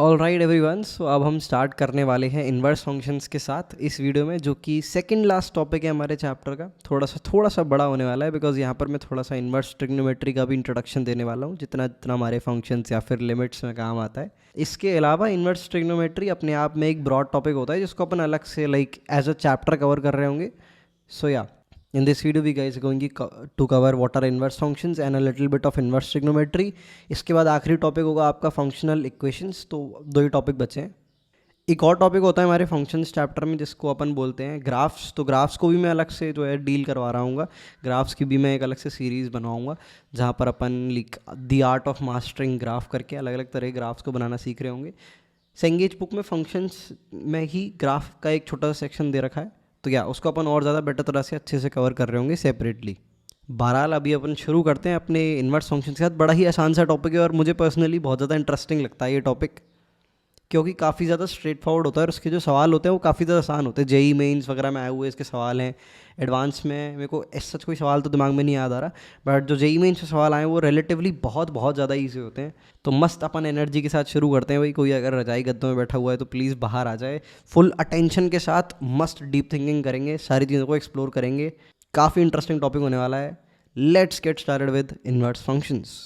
All right everyone, सो अब हम start करने वाले हैं इन्वर्स फंक्शंस के साथ इस वीडियो में, जो कि सेकंड लास्ट टॉपिक है हमारे चैप्टर का। थोड़ा सा बड़ा होने वाला है बिकॉज यहाँ पर मैं थोड़ा सा इन्वर्स ट्रिग्नोमेट्री का भी इंट्रोडक्शन देने वाला हूँ, जितना जितना हमारे फंक्शंस या फिर लिमिट्स में काम आता है। इसके अलावा इन्वर्स ट्रिग्नोमेट्री अपने आप में एक ब्रॉड टॉपिक होता है जिसको अपन अलग से like as a chapter cover कर रहे होंगे। सो या in this video we guys going to cover what are inverse functions and a little bit of inverse trigonometry। इसके बाद आखिरी टॉपिक होगा आपका फंक्शनल इक्वेशंस। तो दो ही टॉपिक बचे हैं। एक और टॉपिक होता है हमारे फंक्शंस चैप्टर में जिसको अपन बोलते हैं ग्राफ्स। तो ग्राफ्स को भी मैं अलग से जो है डील करवा रहा हूँ। ग्राफ्स की भी मैं एक अलग से सीरीज़ बनाऊँगा जहाँ पर upon the art of mastering graph करके अलग अलग तरह के ग्राफ्स को बनाना सीख रहे होंगे। सेंगेज बुक में फंक्शंस में ही ग्राफ का एक छोटा सा सेक्शन दे रखा है, तो क्या उसको अपन और ज़्यादा बेटर तरह से अच्छे से कवर कर रहे होंगे सेपरेटली। बहरहाल अभी अपन शुरू करते हैं अपने इन्वर्स फंक्शन के साथ। बड़ा ही आसान सा टॉपिक है और मुझे पर्सनली बहुत ज़्यादा इंटरेस्टिंग लगता है ये टॉपिक, क्योंकि काफ़ी ज़्यादा स्ट्रेट फॉरवर्ड होता है और उसके जो सवाल होते हैं वो काफ़ी ज़्यादा आसान होते हैं। जेई मेंस वगैरह में आए हुए इसके सवाल हैं। एडवांस में मेरे को ऐसा कोई सवाल तो दिमाग में नहीं याद आ रहा, बट जो जेई मेंस के सवाल आए वो रिलेटिवली बहुत बहुत ज़्यादा ईजी होते हैं। तो मस्त अपन एनर्जी के साथ शुरू करते हैं भाई। कोई अगर रजाई गद्दों में बैठा हुआ है तो प्लीज़ बाहर आ जाए। फुल अटेंशन के साथ मस्त डीप थिंकिंग करेंगे, सारी चीज़ों को एक्सप्लोर करेंगे। काफ़ी इंटरेस्टिंग टॉपिक होने वाला है। Let's get started with inverse functions.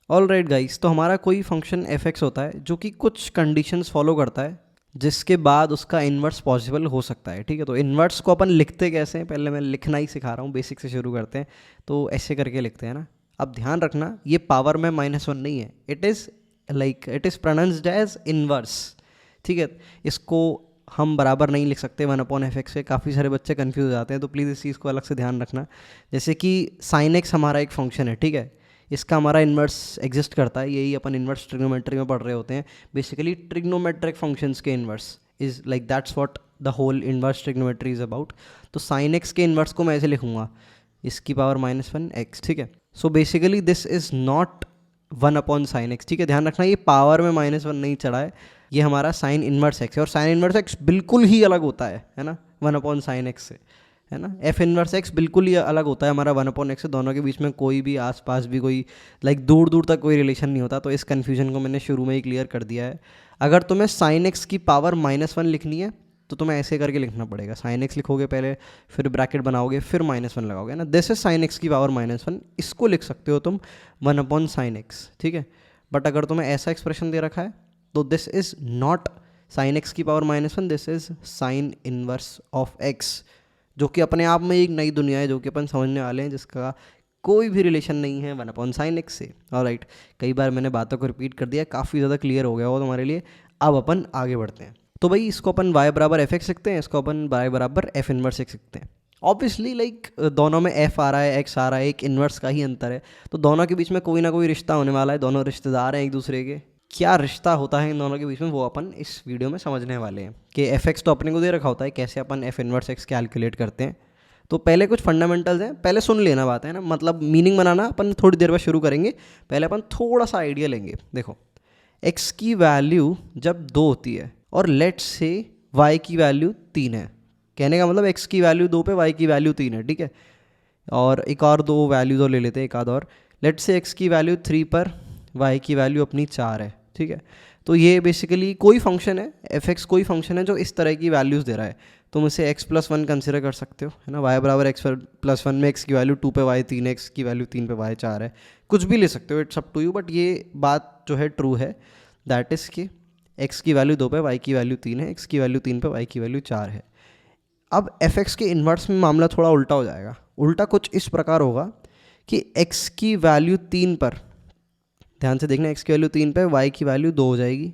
All right guys, तो हमारा कोई फंक्शन एफ एक्स होता है जो कि कुछ कंडीशंस फॉलो करता है जिसके बाद उसका इन्वर्स पॉसिबल हो सकता है। ठीक है, तो इन्वर्स को अपन लिखते कैसे हैं, पहले मैं लिखना ही सिखा रहा हूँ, बेसिक से शुरू करते हैं। तो ऐसे करके लिखते हैं ना। अब ध्यान रखना ये पावर में -1 नहीं है, it is pronounced as inverse. ठीक है, इसको हम बराबर नहीं लिख सकते 1/f(x) से। काफ़ी सारे बच्चे कंफ्यूज हो जाते हैं, तो प्लीज़ इस चीज़ को अलग से ध्यान रखना। जैसे कि sin x हमारा एक फंक्शन है, ठीक है, इसका हमारा इन्वर्स एग्जिस्ट करता है। यही अपन इन्वर्स ट्रिग्नोमेट्री में पढ़ रहे होते हैं। बेसिकली ट्रिग्नोमेट्रिक फंक्शंस के inverse is like that's what the whole inverse trigonometry is about. तो साइन एक्स के इन्वर्स को मैं ऐसे लिखूंगा, इसकी पावर -1x। ठीक है, so basically this is not 1/sin x। ठीक है, ध्यान रखना ये पावर में -1 नहीं चढ़ा है, ये हमारा साइन इन्वर्स एक्स है। और साइन इन्वर्स एक्स बिल्कुल ही अलग होता है ना 1/sin x से, है ना। एफ इन्वर्स एक्स बिल्कुल ही अलग होता है हमारा 1/x से। दोनों के बीच में कोई भी आसपास भी कोई दूर दूर तक कोई रिलेशन नहीं होता। तो इस कन्फ्यूजन को मैंने शुरू में ही क्लियर कर दिया है। अगर तुम्हें साइन एक्स की पावर -1 लिखनी है तो तुम्हें ऐसे करके लिखना पड़ेगा। साइन एक्स लिखोगे पहले, फिर ब्रैकेट बनाओगे, फिर -1 लगाओगे ना। दिस इज साइन एक्स की पावर -1। इसको लिख सकते हो तुम 1/sin x। ठीक है, बट अगर तुम्हें ऐसा एक्सप्रेशन दे रखा है तो this is not sine x की power -1, this is sine inverse of x, जो कि अपने आप में एक नई दुनिया है जो कि अपन समझने वाले हैं, जिसका कोई भी रिलेशन नहीं है 1/sin x से। ऑलराइट, कई बार मैंने बातों को रिपीट कर दिया, काफ़ी ज़्यादा क्लियर हो गया हो तुम्हारे लिए। अब अपन आगे बढ़ते हैं। तो भाई इसको अपन y बराबर एफ एक्स लिखते हैं, इसको अपन y बराबर एफ इन्वर्स एक्स लिखते हैं। ऑब्वियसली दोनों में f आ रहा है, x आ रहा है, एक इन्वर्स का ही अंतर है, तो दोनों के बीच में कोई ना कोई रिश्ता होने वाला है। दोनों रिश्तेदार हैं एक दूसरे के। क्या रिश्ता होता है इन दोनों के बीच में वो अपन इस वीडियो में समझने वाले हैं। कि एफ एक्स तो अपने को दे रखा होता है, कैसे अपन एफ इन्वर्स एक्स कैलकुलेट करते हैं। तो पहले कुछ फंडामेंटल्स हैं, पहले सुन लेना बात है ना, मतलब मीनिंग बनाना अपन थोड़ी देर बाद शुरू करेंगे। पहले अपन थोड़ा सा आइडिया लेंगे। देखो, x की वैल्यू जब 2 होती है और लेट्स से y की वैल्यू 3 है, कहने का मतलब x की वैल्यू 2 पे y की वैल्यू 3 है। ठीक है, और एक और 2 वैल्यूज और ले लेते हैं, एक आध और। लेट्स से x की वैल्यू 3 पर y की वैल्यू अपनी 4 है। ठीक है, तो ये बेसिकली कोई फंक्शन है, एफ एक्स कोई फंक्शन है जो इस तरह की वैल्यूज़ दे रहा है। तुम इसे x+1 कंसिडर कर सकते हो, है ना। y बराबर x+1 में x की वैल्यू 2 पे y 3 है, x की वैल्यू 3 पे y 4 है। कुछ भी ले सकते हो, it's up to you, but ये बात जो है ट्रू है, दैट इज़ कि x की वैल्यू 2 पे y की वैल्यू 3 है, x की वैल्यू 3 पे y की वैल्यू 4 है। अब एफ एक्स के इन्वर्स में मामला थोड़ा उल्टा हो जाएगा। उल्टा कुछ इस प्रकार होगा कि x की वैल्यू 3 पर, ध्यान से देखना, x की वैल्यू 3 पे y की वैल्यू 2 हो जाएगी,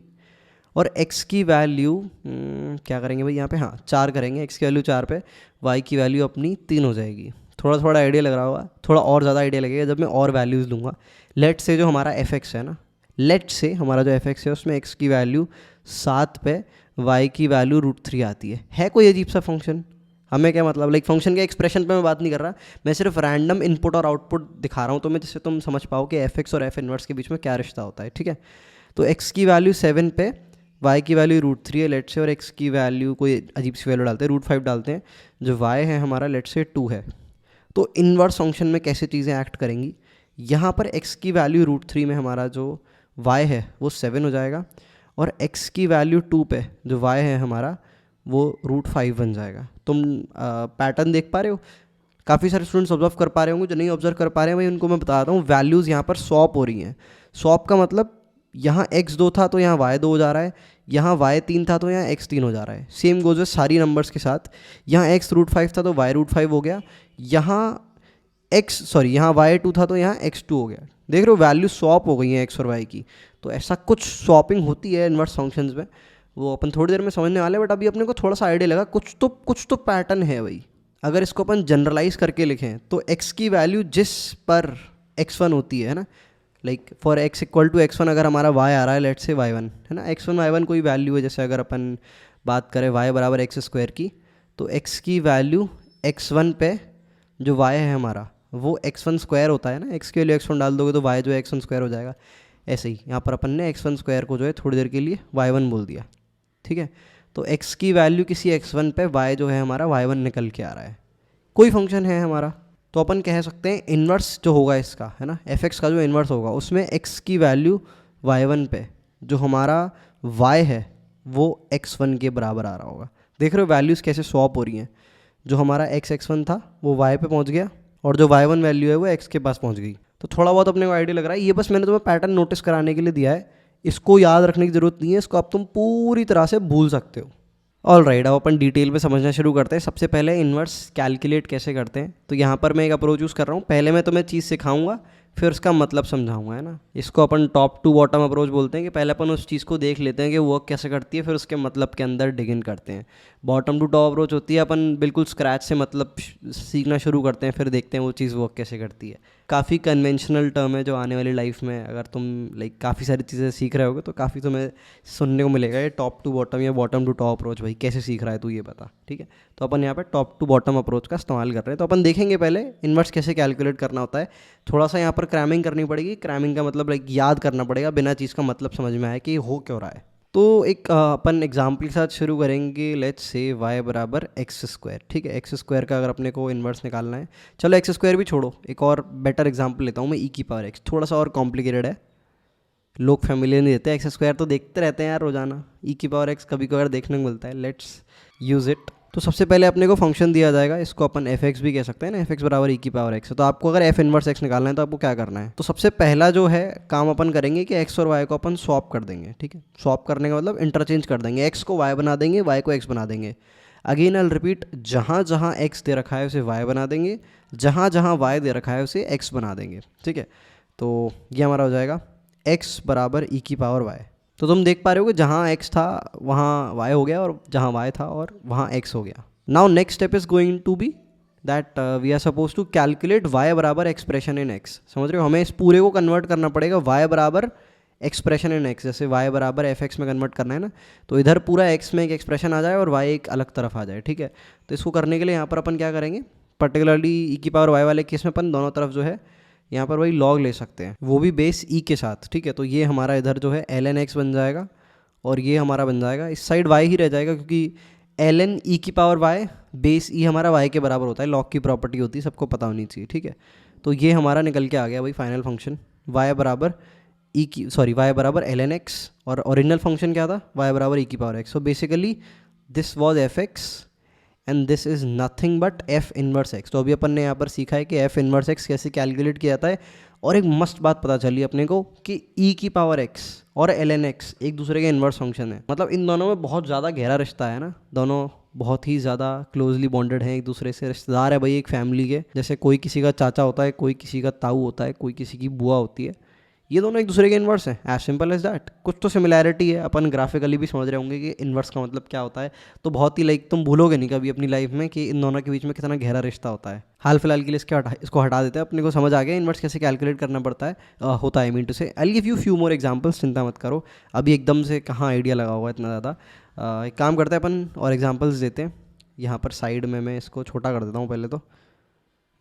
और x की वैल्यू क्या करेंगे भाई यहाँ पे, हाँ 4 करेंगे। x की वैल्यू 4 पे y की वैल्यू अपनी 3 हो जाएगी। थोड़ा थोड़ा आइडिया लग रहा होगा, थोड़ा और ज़्यादा आइडिया लगेगा जब मैं और वैल्यूज़ लूँगा। लेट से जो हमारा एफ एक्स है ना, लेट से हमारा जो एफ एक्स है उसमें x की वैल्यू 7 पे y की वैल्यू √3 आती है। कोई अजीब सा फंक्शन, हमें क्या मतलब, फंक्शन के एक्सप्रेशन पे मैं बात नहीं कर रहा, मैं सिर्फ रैंडम इनपुट और आउटपुट दिखा रहा हूँ तो मैं, जिससे तुम समझ पाओ कि एफ एक्स और एफ इन्वर्स के बीच में क्या रिश्ता होता है। ठीक है, तो x की वैल्यू 7 पे y की वैल्यू √3 है लेट से, और x की वैल्यू कोई अजीब सी वैल्यू डालते हैं, √5 डालते हैं। जो y है हमारा लेट से 2 है। तो इन्वर्स फंक्शन में कैसे चीज़ें एक्ट करेंगी, यहाँ पर x की वैल्यू √3 में हमारा जो y है वो 7 हो जाएगा, और x की वैल्यू 2 पे जो y है हमारा वो √5 बन जाएगा। तुम पैटर्न देख पा रहे हो? काफ़ी सारे स्टूडेंट्स ऑब्जर्व कर पा रहे होंगे, जो नहीं ऑब्जर्व कर पा रहे हैं भाई उनको मैं बताता हूँ, वैल्यूज़ यहाँ पर स्वैप हो रही हैं। स्वैप का मतलब यहाँ x2 था तो यहाँ y2 हो जा रहा है, यहाँ y3 था तो यहाँ x3 हो जा रहा है। सेम गोज है सारी नंबर्स के साथ, यहाँ x √5 था तो y √5 हो गया, यहाँ यहाँ y2 था तो यहाँ x2 हो गया। देख रहे हो वैल्यू स्वैप हो गई है x और y की। तो ऐसा कुछ स्वैपिंग होती है इन्वर्स फंक्शंस में, वो अपन थोड़ी देर में समझने वाले हैं, बट अभी अपने को थोड़ा सा आइडिया लगा कुछ तो पैटर्न है भाई। अगर इसको अपन जनरलाइज करके लिखें तो x की वैल्यू जिस पर x1 होती है ना, like for x equal to x1 अगर हमारा y आ रहा है लेट्स से y1 है ना, x1 y1 कोई वैल्यू है, जैसे अगर अपन बात करें y बराबर x² की, तो x की वैल्यू x1 पे जो y है हमारा वो x1² होता है ना, x के लिए x1 डाल दोगे तो y जो है x1² हो जाएगा। ऐसे ही यहाँ पर अपन ने x1² को जो है थोड़ी देर के लिए y1 बोल दिया, ठीक है। तो x की वैल्यू किसी x1 पे y जो है हमारा y1 निकल के आ रहा है, कोई फंक्शन है हमारा, तो अपन कह सकते हैं इन्वर्स जो होगा इसका है ना, fx का जो इन्वर्स होगा उसमें x की वैल्यू y1 पे जो हमारा y है वो x1 के बराबर आ रहा होगा। देख रहे हो वैल्यूज़ कैसे स्वैप हो रही हैं, जो हमारा x1 था वो y पे पहुंच गया और जो y1 वैल्यू है वो x के पास पहुंच गई। तो थोड़ा बहुत अपने को आइडिया लग रहा है, ये बस मैंने तुम्हें पैटर्न नोटिस कराने के लिए दिया है, इसको याद रखने की ज़रूरत नहीं है, इसको अब तुम पूरी तरह से भूल सकते हो। ऑल राइट, अब अपन डिटेल में समझना शुरू करते हैं। सबसे पहले इन्वर्स कैलकुलेट कैसे करते हैं, तो यहाँ पर मैं एक अप्रोच यूज़ कर रहा हूँ। पहले मैं तुम्हें चीज़ सिखाऊंगा फिर उसका मतलब समझाऊंगा, है ना। इसको अपन टॉप टू बॉटम अप्रोच बोलते हैं कि पहले अपन उस चीज़ को देख लेते हैं कि वर्क कैसे करती है, फिर उसके मतलब के अंदर डिग इन करते हैं। बॉटम टू टॉप अप्रोच होती है अपन बिल्कुल स्क्रैच से मतलब सीखना शुरू करते हैं, फिर देखते हैं वो चीज़ वर्क कैसे करती है। काफ़ी कन्वेंशनल टर्म है जो आने वाली लाइफ में अगर तुम लाइक काफ़ी सारी चीज़ें सीख रहे होगे तो काफ़ी तुम्हें सुनने को मिलेगा, ये टॉप टू बॉटम या बॉटम टू टॉप अप्रोच। भाई कैसे सीख रहा है तू ये बता, ठीक है। तो अपन यहाँ पे टॉप टू बॉटम अप्रोच का इस्तेमाल कर रहे हैं। तो अपन देखेंगे पहले इन्वर्स कैसे कैलकुलेट करना होता है। थोड़ा सा यहाँ पर क्रैमिंग करनी पड़ेगी, क्रैमिंग का मतलब लाइक याद करना पड़ेगा बिना चीज़ का मतलब समझ में आए कि हो क्यों रहा है। तो एक अपन एग्जाम्पल के साथ शुरू करेंगे। लेट्स से y बराबर x², ठीक है। x² का अगर अपने को इन्वर्स निकालना है, चलो x² भी छोड़ो, एक और बेटर एग्जाम्पल लेता हूँ मैं, e⁻x। थोड़ा सा और कॉम्प्लिकेटेड है, लोग फैमिलियर नहीं देते, x² तो देखते रहते हैं यार रोजाना, e⁻x कभी कभार देखने को मिलता है। Let's use it. तो सबसे पहले अपने को फंक्शन दिया जाएगा, इसको अपन f(x) भी कह सकते हैं ना, f(x) बराबर e⁻x है। तो आपको अगर f इनवर्स x निकालना है तो आपको क्या करना है, तो सबसे पहला जो है काम अपन करेंगे कि x और y को अपन स्वैप कर देंगे, ठीक है। स्वैप करने का मतलब इंटरचेंज कर देंगे, x को y बना देंगे, y को x बना देंगे। अगेन आई रिपीट, जहाँ जहाँ x दे रखा है उसे y बना देंगे, जहाँ जहाँ y दे रखा है उसे x बना देंगे, ठीक है। तो ये हमारा हो जाएगा x बराबर e⁻y। तो तुम देख पा रहे हो कि जहाँ x था वहाँ y हो गया और जहाँ y था और वहाँ x हो गया। Now next step is going to be that we are suppose to calculate y बराबर एक्सप्रेशन इन x। समझ रहे हो, हमें इस पूरे को कन्वर्ट करना पड़ेगा y बराबर एक्सप्रेशन इन x। जैसे y बराबर fx में कन्वर्ट करना है ना, तो इधर पूरा x में एक एक्सप्रेशन आ जाए और y एक अलग तरफ आ जाए, ठीक है। तो इसको करने के लिए यहाँ पर अपन क्या करेंगे, पर्टिकुलरली e⁻y वाले केस में अपन दोनों तरफ जो है यहाँ पर वही लॉग ले सकते हैं, वो भी बेस e के साथ, ठीक है। तो ये हमारा इधर जो है ln x बन जाएगा और ये हमारा बन जाएगा, इस साइड y ही रह जाएगा क्योंकि ln e⁻y बेस e हमारा y के बराबर होता है, लॉग की प्रॉपर्टी होती है, सबको पता होनी चाहिए, ठीक है। तो ये हमारा निकल के आ गया भाई फाइनल फंक्शन, y बराबर y बराबर ln x, और ओरिजिनल फंक्शन क्या था, y बराबर e⁻x। So basically this was f(x) and this is nothing but f inverse x। तो अभी अपन ने यहाँ पर सीखा है कि f इनवर्स x कैसे कैलकुलेट किया जाता है, और एक मस्त बात पता चली अपने को कि e⁻x और ln x एक दूसरे के इनवर्स फंक्शन है। मतलब इन दोनों में बहुत ज़्यादा गहरा रिश्ता है ना, दोनों बहुत ही ज़्यादा क्लोजली बॉन्डेड हैं एक दूसरे से, रिश्तेदार है भाई एक फैमिली के। जैसे कोई किसी का चाचा होता है, कोई किसी का ताऊ होता है, कोई किसी की बुआ होती है, ये दोनों एक दूसरे के इन्वर्स हैं, एज सिंपल एज दैट। कुछ तो सिमिलैरिटी है, अपन ग्राफिकली भी समझ रहे होंगे कि इन्वर्स का मतलब क्या होता है। तो बहुत ही लाइक तुम भूलोगे नहीं कभी अपनी लाइफ में कि इन दोनों के बीच में कितना गहरा रिश्ता होता है। हाल फिलहाल के लिए इसको हटा देते हैं, अपने को समझ आ गया इन्वर्स कैसे कैलकुलेट करना पड़ता है होता है। मीन टू से I give you few more examples, चिंता मत करो, अभी एकदम से कहाँ आइडिया लगा हुआ इतना ज़्यादा। एक काम करते हैं अपन और एग्जाम्पल्स देते हैं। यहाँ पर साइड में मैं इसको छोटा कर देता हूँ पहले, तो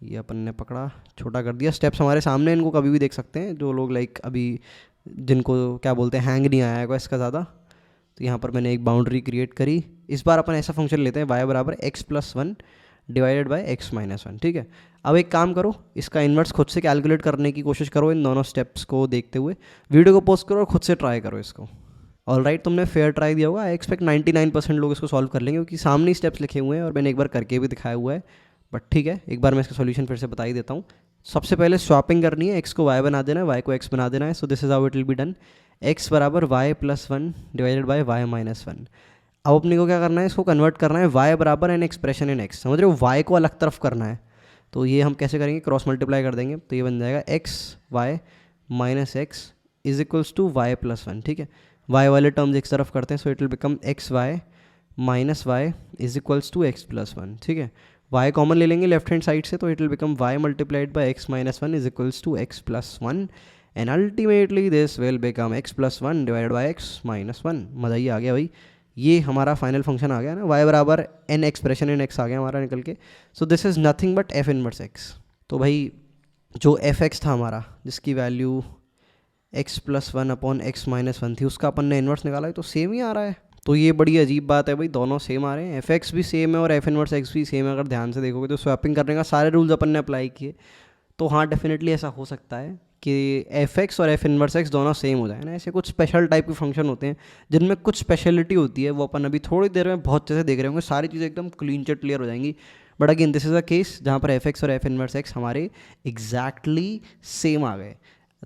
ये अपन ने पकड़ा, छोटा कर दिया। स्टेप्स हमारे सामने, इनको कभी भी देख सकते हैं जो लोग लाइक अभी जिनको क्या बोलते हैं हैंग नहीं आया है इसका ज़्यादा। तो यहाँ पर मैंने एक बाउंड्री क्रिएट करी। इस बार अपन ऐसा फंक्शन लेते हैं y बराबर x+1 डिवाइडेड बाय x-1, ठीक है। अब एक काम करो, इसका इन्वर्स खुद से कैलकुलेट करने की कोशिश करो इन दोनों स्टेप्स को देखते हुए। वीडियो को पॉज करो और खुद से ट्राई करो इसको। ऑलराइट, तुमने फेयर ट्राई दिया होगा। आई एक्सपेक्ट 99% लोग इसको सॉल्व कर लेंगे, क्योंकि सामने ही स्टेप्स लिखे हुए हैं और मैंने एक बार करके भी दिखाया हुआ है। बट ठीक है, एक बार मैं इसका सॉल्यूशन फिर से बता ही देता हूँ। सबसे पहले स्वैपिंग करनी है, एक्स को वाई बना देना है, वाई को एक्स बना देना है। So this is how it will be done. X बराबर y plus one divided by y minus one. अब अपने को क्या करना है, इसको कन्वर्ट करना है वाई बराबर एन एक्सप्रेशन इन एक्स। समझ रहे हो, वाई को अलग तरफ करना है। तो ये हम कैसे करेंगे, क्रॉस मल्टीप्लाई कर देंगे, तो ये बन जाएगा x y minus x is equals to y plus one. ठीक है, वाई वाले टर्म्स एक तरफ करते हैं, so it will become x y minus y is equals to x plus one. ठीक है, वाई कॉमन ले लेंगे लेफ्ट हैंड साइड से, तो it will become y multiplied by x minus one is equals to x plus one, and ultimately this will become x plus one divide by x minus one. मज़ा ही आ गया भाई, ये हमारा final function आ गया ना, वाई बराबर an expression in x आ गया हमारा निकल के। So this is nothing but F inverse x. तो भाई जो एफ एक्स था हमारा, जिसकी value x plus one upon x minus one थी, उसका अपन ने इन्वर्स निकाला है, तो सेम ही आ रहा है। तो ये बड़ी अजीब बात है भाई, दोनों सेम आ रहे हैं, एफ एक्स भी सेम है और एफ इनवर्स एक्स भी सेम है। अगर ध्यान से देखोगे तो स्वैपिंग करने का सारे रूल्स अपन ने अप्लाई किए, तो हाँ डेफिनेटली ऐसा हो सकता है कि एफ एक्स और एफ इनवर्स एक्स दोनों सेम हो जाए ना। ऐसे कुछ स्पेशल टाइप के फंक्शन होते हैं जिनमें कुछ स्पेशलिटी होती है, वो अपन अभी थोड़ी देर में बहुत अच्छे से देख रहे होंगे, सारी चीज़ें एकदम क्लीन चिट क्लियर हो जाएंगी। But again this is a case जहाँ पर एफ एक्स और एफ इनवर्स एक्स हमारे एग्जैक्टली सेम आ गए।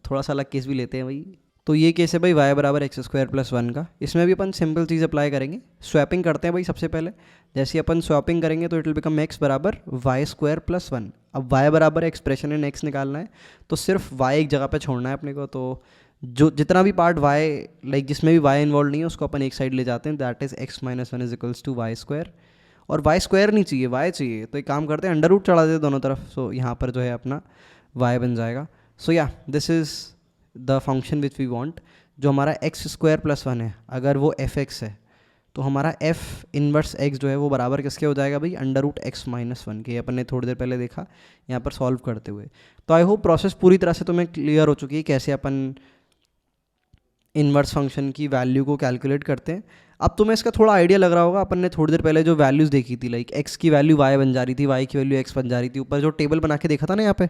थोड़ा सा अलग केस भी लेते हैं भाई। तो ये केस है भाई वाई बराबर एक्स स्क्वायर प्लस वन का। इसमें भी अपन सिंपल चीज़ अप्लाई करेंगे, स्वैपिंग करते हैं भाई। सबसे पहले जैसे अपन स्वैपिंग करेंगे तो इट विल बिकम एक्स बराबर वाई स्क्वायर प्लस वन। अब वाई बराबर एक्सप्रेशन इन एक्स निकालना है, तो सिर्फ वाई एक जगह पे छोड़ना है अपने को। तो जो जितना भी पार्ट वाई लाइक जिसमें भी वाई इन्वॉल्व नहीं है, उसको अपन एक साइड ले जाते हैं, that is x minus one is equals to y square. और वाई स्क्वायर नहीं चाहिए, वाई चाहिए, तो एक काम करते हैं अंडर रूट चढ़ा देते दोनों तरफ। सो यहाँ पर जो है अपना वाई बन जाएगा। So yeah this is the function which we want. जो हमारा एक्स स्क्वायर प्लस वन है, अगर वो एफ एक्स है, तो हमारा एफ इनवर्स एक्स जो है वो बराबर किसके हो जाएगा भाई, under root x minus one के। अपन ने थोड़ी देर पहले देखा यहाँ पर सॉल्व करते हुए। तो आई होप प्रोसेस पूरी तरह से तुम्हें क्लियर हो चुकी है कैसे अपन इनवर्स फंक्शन की वैल्यू को कैलकुलेट करते हैं। अब तुम्हें इसका थोड़ा आइडिया लग रहा होगा, अपन ने थोड़ी देर पहले जो वैल्यूज़ देखी थी, लाइक एक्स की वैल्यू वाई बन जा रही थी, वाई की वैल्यू एक्स बन जा रही थी, ऊपर जो टेबल बना के देखा था ना यहाँ पे,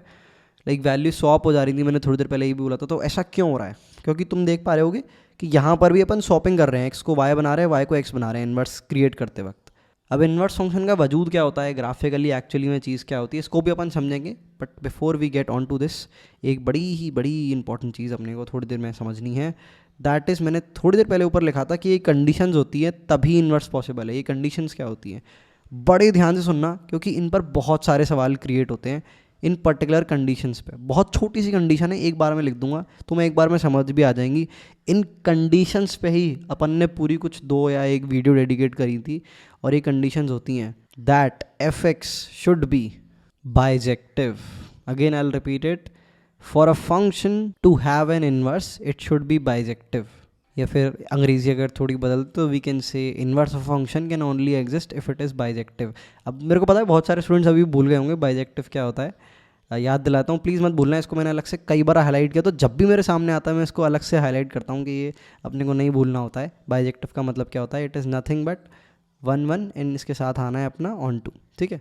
लाइक वैल्यू स्वॉप हो जा रही थी, मैंने थोड़ी देर पहले ही भी बोला था। तो ऐसा क्यों हो रहा है, क्योंकि तुम देख पा रहे होगे कि यहाँ पर भी अपन स्वॉपिंग कर रहे हैं, एक्स को वाई बना रहे हैं, वाई को एक्स बना रहे हैं इन्वर्स क्रिएट करते वक्त। अब इन्वर्स फंक्शन का वजूद क्या होता है ग्राफिकली, एक्चुअली में चीज़ क्या होती है, इसको भी अपन समझेंगे। But before we get on to this, एक बड़ी इंपॉर्टेंट चीज़ अपने को थोड़ी देर में समझनी है। दैट इज़, मैंने थोड़ी देर पहले ऊपर लिखा था कि ये कंडीशंस होती है तभी इन्वर्स पॉसिबल है। ये कंडीशंस क्या होती हैं, बड़े ध्यान से सुनना, क्योंकि इन पर बहुत सारे सवाल क्रिएट होते हैं इन पर्टिकुलर कंडीशंस पे। बहुत छोटी सी कंडीशन है, एक बार में लिख दूंगा, तुम्हें एक बार में समझ भी आ जाएंगी। इन कंडीशंस पे ही अपन ने पूरी कुछ 2 या 1 वीडियो डेडिकेट करी थी। और ये कंडीशंस होती हैं that f x should be bijective. Again I will repeat it, for a function to have an inverse it should be bijective. या फिर अंग्रेजी अगर थोड़ी बदलते तो we can say inverse of function can only exist if it is bijective. अब मेरे को पता है बहुत सारे स्टूडेंट्स अभी भूल गए होंगे बाइजेक्टिव क्या होता है, याद दिलाता हूँ, प्लीज़ मत भूलना। इसको मैंने अलग से कई बार हाईलाइट किया, तो जब भी मेरे सामने आता है मैं इसको अलग से हाईलाइट करता हूँ कि ये अपने को नहीं भूलना होता है। बाइजेक्टिव का मतलब क्या होता है, it is nothing but 1 1 and इसके साथ आना है अपना ऑन टू। ठीक है,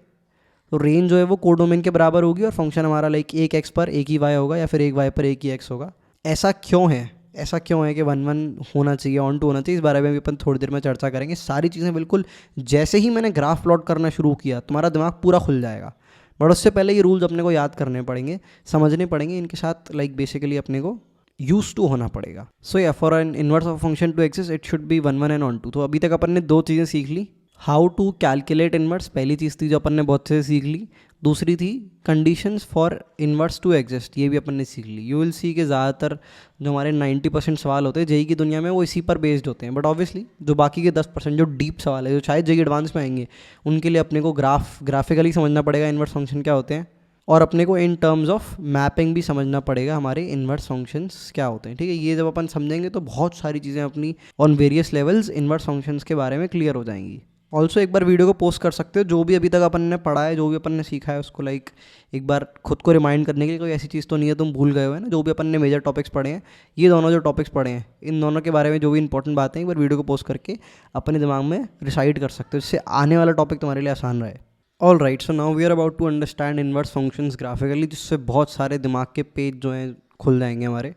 तो रेंज जो है वो कोडोमेन के बराबर होगी और फंक्शन हमारा लाइक एक एक्स पर एक ही वाई होगा या फिर एक वाई पर एक ही एक्स होगा। ऐसा क्यों है, ऐसा क्यों है कि 1 1 होना चाहिए, ऑन टू होना चाहिए, इस बारे में भी अपन थोड़ी देर में चर्चा करेंगे। सारी चीज़ें बिल्कुल जैसे ही मैंने ग्राफ प्लॉट करना शुरू किया तुम्हारा दिमाग पूरा खुल जाएगा। बट उससे पहले ये रूल्स अपने को याद करने पड़ेंगे, समझने पड़ेंगे, इनके साथ लाइक बेसिकली अपने को यूज टू होना पड़ेगा। So yeah for an inverse of function to exist it should be 1 1 and onto. तो अभी तक अपन ने 2 चीज़ें सीख ली, हाउ टू कैलकुलेट इनवर्स, पहली चीज़ थी जो अपन ने बहुत से सीख ली। दूसरी थी conditions for inverse two exist, ये भी अपन ने सीख ली। यू विल सी कि ज़्यादातर जो हमारे 90% सवाल होते हैं जेई की दुनिया में वो इसी पर बेस्ड होते हैं। बट ऑब्वियसली जो बाकी के 10% जो डीप सवाल है, जो शायद जेई एडवांस में आएंगे, उनके लिए अपने को ग्राफिकली समझना पड़ेगा इनवर्स फंक्शन क्या होते हैं, और अपने को इन टर्म्स ऑफ मैपिंग भी समझना पड़ेगा हमारे इनवर्स फंक्शंस क्या होते हैं। ठीक है, ये जब अपन समझेंगे तो बहुत सारी चीज़ें अपनी on various levels inverse functions के बारे में क्लियर हो जाएंगी। ऑल्सो एक बार वीडियो को पोस्ट कर सकते हो, जो भी अभी तक अपन ने पढ़ा है, जो भी अपन ने सीखा है, उसको लाइक एक बार खुद को रिमाइंड करने के लिए। कोई ऐसी चीज़ तो नहीं है तुम भूल गए हो, है ना। जो भी अपन ने मेजर टॉपिक्स पढ़े हैं, ये दोनों जो टॉपिक्स पढ़े हैं, इन दोनों के बारे में जो भी इंपॉर्टेंट बातें हैं एक बार वीडियो को पोस्ट करके अपने दिमाग में रिसाइड कर सकते हो, जिससे आने वाला टॉपिक तुम्हारे लिए आसान रहे। All right, so now we are about to understand inverse functions graphically, जिससे बहुत सारे दिमाग के पेज जो हैं खुल जाएंगे हमारे।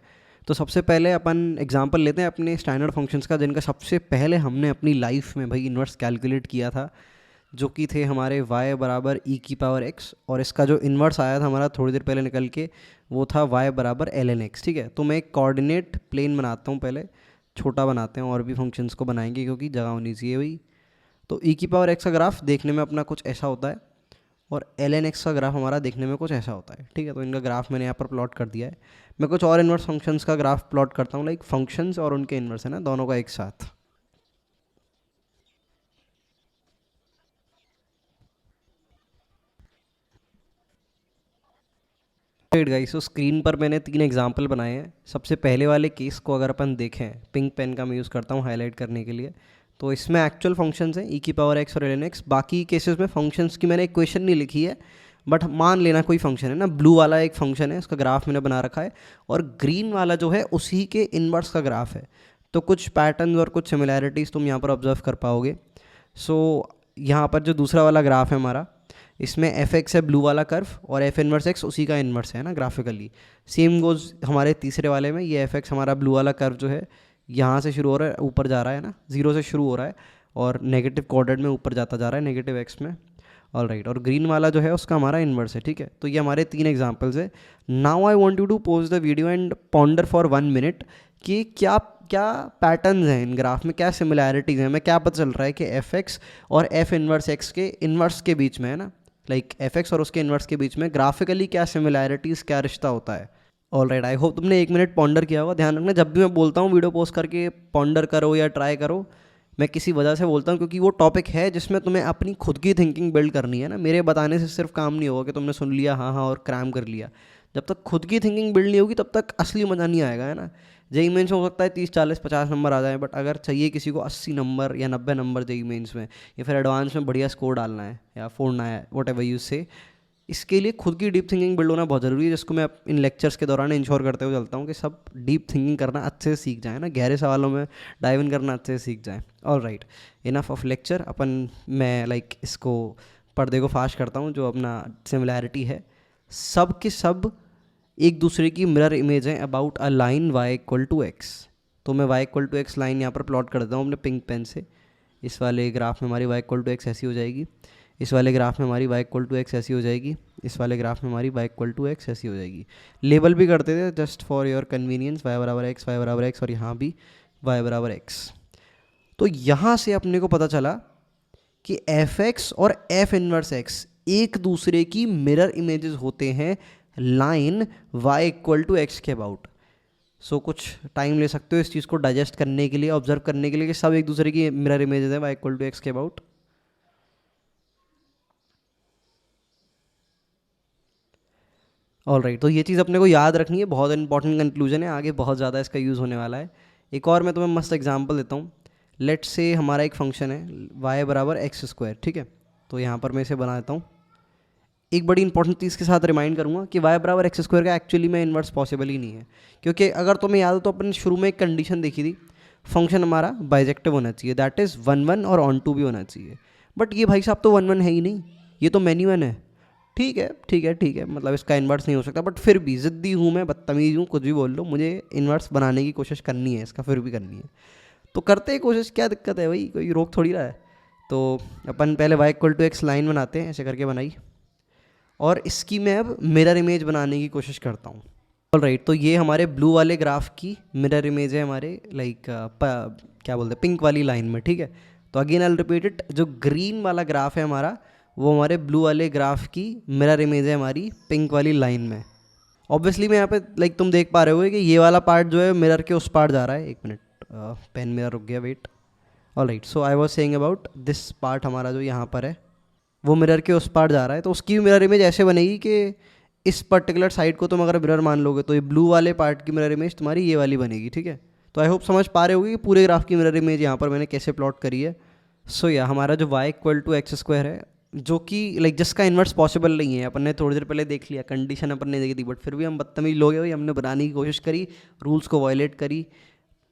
तो सबसे पहले अपन एग्जांपल लेते हैं अपने स्टैंडर्ड फंक्शंस का, जिनका सबसे पहले हमने अपनी लाइफ में भाई इन्वर्स कैलकुलेट किया था, जो कि थे हमारे y बराबर e की पावर x, और इसका जो इन्वर्स आया था हमारा थोड़ी देर पहले निकल के, वो था y बराबर ln x। ठीक है, तो मैं एक कोऑर्डिनेट प्लेन बनाता हूँ, पहले छोटा बनाते हैं, और भी फंक्शंस को बनाएंगे क्योंकि जगह होनी चाहिए भाई। तो e की पावर x का ग्राफ देखने में अपना कुछ ऐसा होता है, और ln x का ग्राफ हमारा देखने में कुछ ऐसा होता है। ठीक है, तो इनका ग्राफ मैंने यहाँ पर प्लॉट कर दिया है। मैं कुछ और इन्वर्स फंक्शंस का ग्राफ प्लॉट करता हूँ, लाइक फंक्शंस और उनके इन्वर्स है ना, दोनों का एक साथ। राइट गाइस, तो स्क्रीन पर मैंने 3 एग्जांपल बनाए हैं। सबसे पहले वाले केस को अगर अपन देखें, पिंक पेन का मैं यूज़ करता हूँ हाईलाइट करने के लिए, तो इसमें एक्चुअल फंक्शंस हैं e की पावर x और ln x। बाकी केसेस में फंक्शंस की मैंने इक्वेशन नहीं लिखी है, बट मान लेना कोई फंक्शन है ना, ब्लू वाला एक फंक्शन है, उसका ग्राफ मैंने बना रखा है, और ग्रीन वाला जो है उसी के इन्वर्स का ग्राफ है। तो कुछ पैटर्न और कुछ सिमिलैरिटीज़ तुम यहाँ पर ऑब्जर्व कर पाओगे। सो यहाँ पर जो दूसरा वाला ग्राफ है हमारा, इसमें एफ एक्स है ब्लू वाला कर्व, और एफ इनवर्स एक्स उसी का इन्वर्स है ना ग्राफिकली। सेम गोज हमारे तीसरे वाले में, ये एफ एक्स हमारा ब्लू वाला कर्व जो है यहाँ से शुरू हो रहा है, ऊपर जा रहा है ना, 0 से शुरू हो रहा है और नेगेटिव कोऑर्डिनेट में ऊपर जाता जा रहा है, नेगेटिव एक्स में। ऑल राइट, और ग्रीन वाला जो है उसका हमारा इन्वर्स है। ठीक है, तो ये हमारे 3 एग्जाम्पल्स है। Now I want you to pause the video and ponder for 1 minute कि क्या क्या पैटर्न्स हैं इन ग्राफ में, क्या सिमिलैरिटीज़ हैं, हमें क्या पता चल रहा है कि एफ एक्स और एफ इन्वर्स एक्स के इन्वर्स के बीच में है ना, लाइक एफ एक्स और उसके इन्वर्स के बीच में ग्राफिकली क्या सिमिलैरिटीज़, क्या रिश्ता होता है। ऑल राइट, आई होप तुमने 1 मिनट पॉन्डर किया होगा। ध्यान रखना, जब भी मैं बोलता हूँ वीडियो पोस्ट करके पॉन्डर करो या ट्राई करो, मैं किसी वजह से बोलता हूँ क्योंकि वो टॉपिक है जिसमें तुम्हें अपनी खुद की थिंकिंग बिल्ड करनी है ना। मेरे बताने से सिर्फ काम नहीं होगा कि तुमने सुन लिया हाँ हाँ और क्रैम कर लिया। जब तक खुद की थिंकिंग बिल्ड नहीं होगी तब तक असली मज़ा नहीं आएगा, है ना। जेई मेन्स में हो सकता है 30 40 50 नंबर आ जाए, बट अगर चाहिए किसी को 80 नंबर या 90 नंबर जेई मेन्स में, या फिर एडवांस में बढ़िया स्कोर डालना है या फोड़ना है, वट एवर यू से, इसके लिए खुद की डीप थिंकिंग बिल्ड होना बहुत ज़रूरी है, जिसको मैं इन लेक्चर्स के दौरान इंश्योर करते हुए चलता हूँ कि सब डीप थिंकिंग करना अच्छे से सीख जाए ना, गहरे सवालों में डाइव इन करना अच्छे से सीख जाए। All right, enough of lecture. मैं इसको पर्दे को फास्ट करता हूँ। जो अपना सिमिलैरिटी है, सब के सब एक दूसरे की मिरर इमेज है about a line y equal to x. तो मैं y equal to x line यहाँ पर प्लॉट कर देता हूँ अपने पिंक पेन से। इस वाले ग्राफ में हमारी y इक्वल टू एक्स ऐसी हो जाएगी, इस वाले ग्राफ में हमारी y इक्वल टू एक्स ऐसी हो जाएगी, इस वाले ग्राफ में हमारी y इक्वल टू एक्स ऐसी हो जाएगी। लेबल भी करते थे just for your convenience, y बराबर एक्स, y बराबर एक्स, और यहाँ भी y बराबर एक्स। तो यहाँ से अपने को पता चला कि एफ एक्स और एफ इनवर्स एक्स एक दूसरे की मिरर इमेजेस होते हैं line y equal to x के अबाउट। सो कुछ टाइम ले सकते हो इस चीज़ को डाइजेस्ट करने के लिए, ऑब्जर्व करने के लिए कि सब एक दूसरे की मिरर इमेजेस हैं y इक्वल टू एक्स के अबाउट। ऑल राइट, तो ये चीज़ अपने को याद रखनी है, बहुत इंपॉर्टेंट कंक्लूजन है, आगे बहुत ज़्यादा इसका यूज़ होने वाला है। एक और मैं तुम्हें मस्त एग्जांपल देता हूँ। लेट्स से हमारा एक फंक्शन है y बराबर एक्स स्क्वायर। ठीक है, तो यहाँ पर मैं इसे बना देता हूँ। एक बड़ी इंपॉर्टेंट चीज़ के साथ रिमाइंड करूँगा कि y बराबर एक्स स्क्वायर का एक्चुअली में इन्वर्स पॉसिबल ही नहीं है, क्योंकि अगर तुम्हें याद हो तो अपन शुरू में एक कंडीशन देखी थी, फंक्शन हमारा बाइजेक्टिव होना चाहिए, दैट इज़ 1 1 और ऑन टू भी होना चाहिए। बट ये भाई साहब तो 1 1 है ही नहीं, ये तो मैनी 1 है। ठीक है ठीक है ठीक है, मतलब इसका इन्वर्स नहीं हो सकता, बट फिर भी ज़िद्दी हूँ मैं, बदतमीज़ हूँ, कुछ भी बोल लो, मुझे इन्वर्स बनाने की कोशिश करनी है, इसका फिर भी करनी है। तो करते हैं कोशिश, क्या दिक्कत है भाई, कोई रोक थोड़ी रहा है। तो अपन पहले y equal to x line बनाते हैं, ऐसे करके बनाई, और इसकी मैं अब मिरर इमेज बनाने की कोशिश करता हूँ। ऑल राइट, तो ये हमारे ब्लू वाले ग्राफ की मिरर इमेज है हमारे क्या बोलते हैं, पिंक वाली लाइन में। ठीक है, तो अगेन आई रिपीट इट, जो ग्रीन वाला ग्राफ है हमारा, वो हमारे ब्लू वाले ग्राफ की मिरर इमेज है हमारी पिंक वाली लाइन में। ऑब्वियसली मैं यहाँ पे तुम देख पा रहे हो कि ये वाला पार्ट जो है मिरर के उस पार्ट जा रहा है। एक मिनट, पेन मेरा रुक गया, wait. All right, so I was saying about this part हमारा जो यहाँ पर है, वो मिरर के उस पार्ट जा रहा है। तो उसकी मिरर इमेज ऐसे बनेगी कि इस पर्टिकुलर साइड को तुम अगर मिरर मान लोगे तो ये ब्लू वाले पार्ट की मिरर इमेज तुम्हारी ये वाली बनेगी। ठीक है, तो आई होप समझ पा रहे होगे कि पूरे ग्राफ की मिरर इमेज यहाँ पर मैंने कैसे प्लॉट करी है। सो या हमारा जो y equal to x square है, जो कि जिसका इन्वर्स पॉसिबल नहीं है, अपन ने थोड़ी देर पहले देख लिया, कंडीशन अपन ने देखी थी, बट फिर भी हम बदतमीज लोग हैं भाई, हमने बनाने की कोशिश करी, रूल्स को वायलेट करी,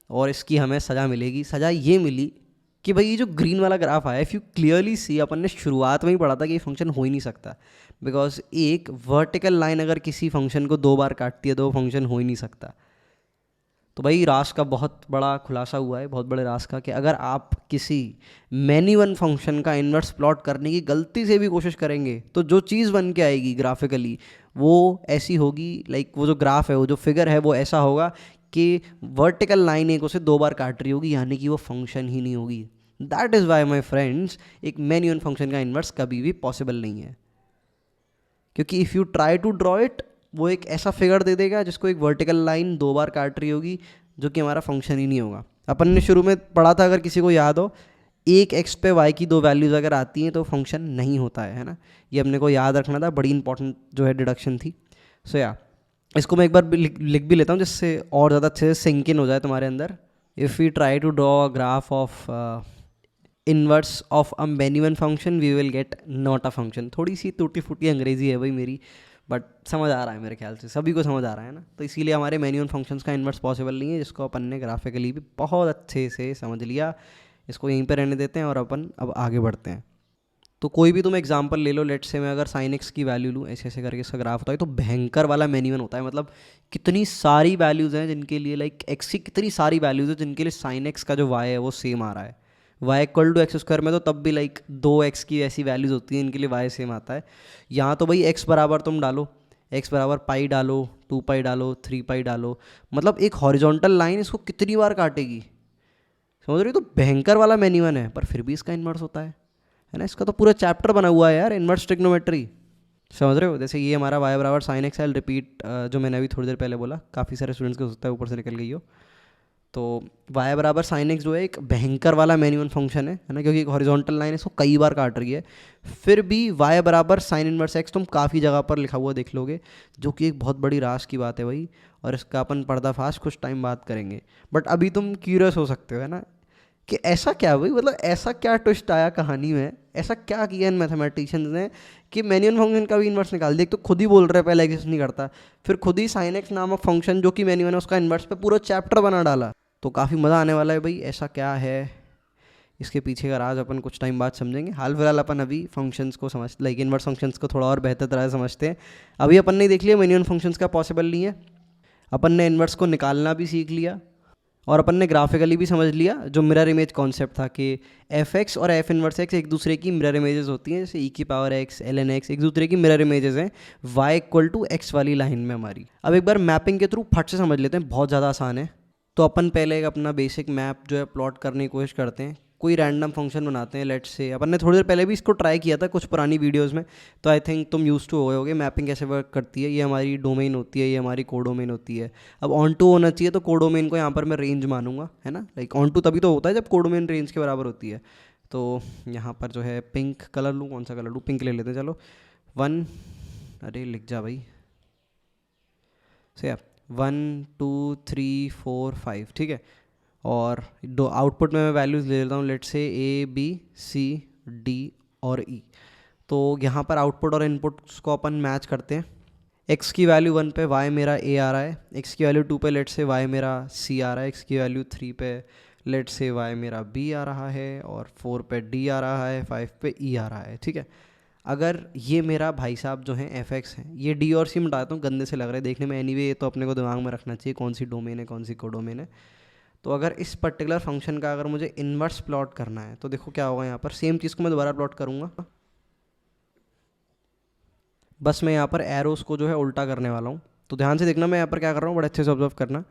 और इसकी हमें सज़ा मिलेगी। सज़ा ये मिली कि भाई ये जो ग्रीन वाला ग्राफ आया, इफ़ यू क्लियरली सी, अपन ने शुरुआत में ही पढ़ा था कि ये फंक्शन हो ही नहीं सकता, बिकॉज एक वर्टिकल लाइन अगर किसी फंक्शन को 2 बार काटती है तो वो फंक्शन हो ही नहीं सकता। तो भाई रास का बहुत बड़ा खुलासा हुआ है, बहुत बड़े रास का, कि अगर आप किसी मैनी वन फंक्शन का इन्वर्स प्लॉट करने की गलती से भी कोशिश करेंगे तो जो चीज़ बन के आएगी ग्राफिकली वो ऐसी होगी, लाइक वो जो ग्राफ है, वो जो फिगर है वो ऐसा होगा कि वर्टिकल लाइन एक उसे 2 बार काट रही होगी, यानी कि वो फंक्शन ही नहीं होगी। That is why my friends एक मैनी वन फंक्शन का इन्वर्स कभी भी पॉसिबल नहीं है, क्योंकि if you try to draw it, वो एक ऐसा फिगर दे देगा जिसको एक वर्टिकल लाइन 2 बार काट रही होगी, जो कि हमारा फंक्शन ही नहीं होगा। अपन ने शुरू में पढ़ा था, अगर किसी को याद हो, एक एक्स पे वाई की 2 वैल्यूज़ अगर आती हैं तो फंक्शन नहीं होता है ना। ये अपने को याद रखना था, बड़ी इंपॉर्टेंट जो है डिडक्शन थी। सो या इसको मैं एक बार लिख भी लेता हूँ जिससे और ज़्यादा अच्छे से सिंक इन हो जाए तुम्हारे अंदर। If we try to draw a graph of inverse of a many one function we will get not a function. थोड़ी सी टूटी फूटी अंग्रेजी है भाई मेरी, बट समझ आ रहा है मेरे ख्याल से, सभी को समझ आ रहा है ना। तो इसीलिए हमारे मैनी वन फंक्शंस का इन्वर्स पॉसिबल नहीं है, जिसको अपन ने ग्राफिकली भी बहुत अच्छे से समझ लिया। इसको यहीं पे रहने देते हैं और अपन अब आगे बढ़ते हैं। तो कोई भी तुम एग्जांपल ले लो, लेट से मैं अगर साइन एक्स की वैल्यू लूँ, ऐसे ऐसे करके इसका ग्राफ होता है, तो भयंकर वाला मैनी वन होता है। मतलब कितनी सारी वैल्यूज़ हैं जिनके लिए, लाइक एक्स की कितनी सारी वैल्यूज़ हैं जिनके लिए साइन एक्स का जो वाई है वो सेम आ रहा है। Y equal to x square में तो तब भी लाइक 2x की ऐसी वैल्यूज़ होती हैं इनके लिए वाई सेम आता है। यहाँ तो भाई एक्स बराबर तुम डालो, एक्स बराबर पाई डालो, 2 पाई डालो, 3 पाई डालो, मतलब एक हॉरिजॉन्टल लाइन इसको कितनी बार काटेगी, समझ रही हो? तो भयंकर वाला मैनी वन है, पर फिर भी इसका इन्वर्स होता है ना। इसका तो पूरा चैप्टर बना हुआ है यार, इन्वर्स ट्रिग्नोमेट्री, समझ रहे हो? जैसे ये हमारा वाई बराबर साइन एक्स है, रिपीट जो मैंने अभी थोड़ी देर पहले बोला, काफ़ी सारे स्टूडेंट्स को हो सकता है ऊपर से निकल गई हो। तो वाई बराबर साइन एक्स जो है एक भयंकर वाला मैनी वन फंक्शन है ना, क्योंकि एक हॉरिजॉन्टल लाइन इसको कई बार काट रही है। फिर भी वाई बराबर साइन इनवर्स एक्स तुम काफ़ी जगह पर लिखा हुआ देख लोगे, जो कि एक बहुत बड़ी राज की बात है भाई, और इसका अपन पर्दाफाश कुछ टाइम बाद करेंगे। बट अभी तुम क्यूरियस हो सकते हो है ना, कि ऐसा क्या भाई, मतलब ऐसा क्या ट्विस्ट आया कहानी में, ऐसा क्या किया इन मैथमेटिशियंस ने कि मैनी वन फंक्शन का भी इन्वर्स निकाल दिया। एक तो खुद ही बोल रहे पहले एग्जिस्ट नहीं करता, फिर खुद ही साइन एक्स नामक फंक्शन जो कि मैनी वन है उसका इन्वर्स पे पूरा चैप्टर बना डाला। तो काफ़ी मज़ा आने वाला है भाई, ऐसा क्या है इसके पीछे का राज अपन कुछ टाइम बाद समझेंगे। हाल फिलहाल अपन अभी फंक्शंस को समझ, लाइक इनवर्स फंक्शंस को थोड़ा और बेहतर तरह से समझते हैं। अभी अपन ने देख लिया मैनी वन फंक्शंस का पॉसिबल नहीं है, अपन ने इनवर्स को निकालना भी सीख लिया, और अपन ने ग्राफिकली भी समझ लिया जो मिरर इमेज कॉन्सेप्ट था कि एफ एक्स और एफ इनवर्स एक्स एक दूसरे की मिरर इमेजेस होती हैं, जैसे ई की power x, l n x एक दूसरे की मिरर इमेजेस हैं वाई इक्वल टू एक्स वाली लाइन में हमारी। अब एक बार मैपिंग के थ्रू फट से समझ लेते हैं, बहुत ज़्यादा आसान है। तो अपन पहले एक अपना बेसिक मैप जो है प्लॉट करने की कोशिश करते हैं, कोई रैंडम फंक्शन बनाते हैं। लेट्स से अपन ने थोड़ी देर पहले भी इसको ट्राई किया था कुछ पुरानी वीडियोस में, तो आई थिंक तुम यूज टू हो गए होगे मैपिंग कैसे वर्क करती है। ये हमारी डोमेन होती है, ये हमारी कोडोमेन होती है। अब ऑन टू होना चाहिए, तो कोडोमेन को यहाँ पर मैं रेंज मानूंगा, है ना। लाइक ऑन टू तभी तो होता है जब कोडोमेन रेंज के बराबर होती है। तो यहाँ पर जो है पिंक कलर लूँ, कौन सा कलर लूँ, पिंक ले लेते हैं चलो। 1, अरे लिख जा भाई, से 1 2 3 4 5, ठीक है। और दो आउटपुट में मैं वैल्यूज़ ले लेता हूँ, लेट से ए बी सी डी और ई। तो यहाँ पर आउटपुट और इनपुट्स को अपन मैच करते हैं। एक्स की वैल्यू 1 पे वाई मेरा ए आ रहा है, एक्स की वैल्यू 2 पे लेट से वाई मेरा सी आ रहा है, एक्स की वैल्यू 3 पे लेट से वाई मेरा बी आ रहा है, और 4 पे डी आ रहा है, 5 पे ई आ रहा है, ठीक है। अगर ये मेरा भाई साहब जो हैं एफ एक्स हैं, ये डी और सी मिटाता हूँ, गंदे से लग रहा है देखने में एनीवे, ये तो अपने को दिमाग में रखना चाहिए कौन सी डोमेन है कौन सी कोडोमेन है। तो अगर इस पर्टिकुलर फंक्शन का अगर मुझे इन्वर्स प्लॉट करना है, तो देखो क्या होगा, यहाँ पर सेम चीज़ को मैं दोबारा प्लॉट करूँगा, बस मैं यहाँ पर एरोस को जो है उल्टा करने वाला हूँ। तो ध्यान से देखना मैं यहाँ पर क्या कर रहा हूँ, बड़े अच्छे से ऑब्जर्व करना।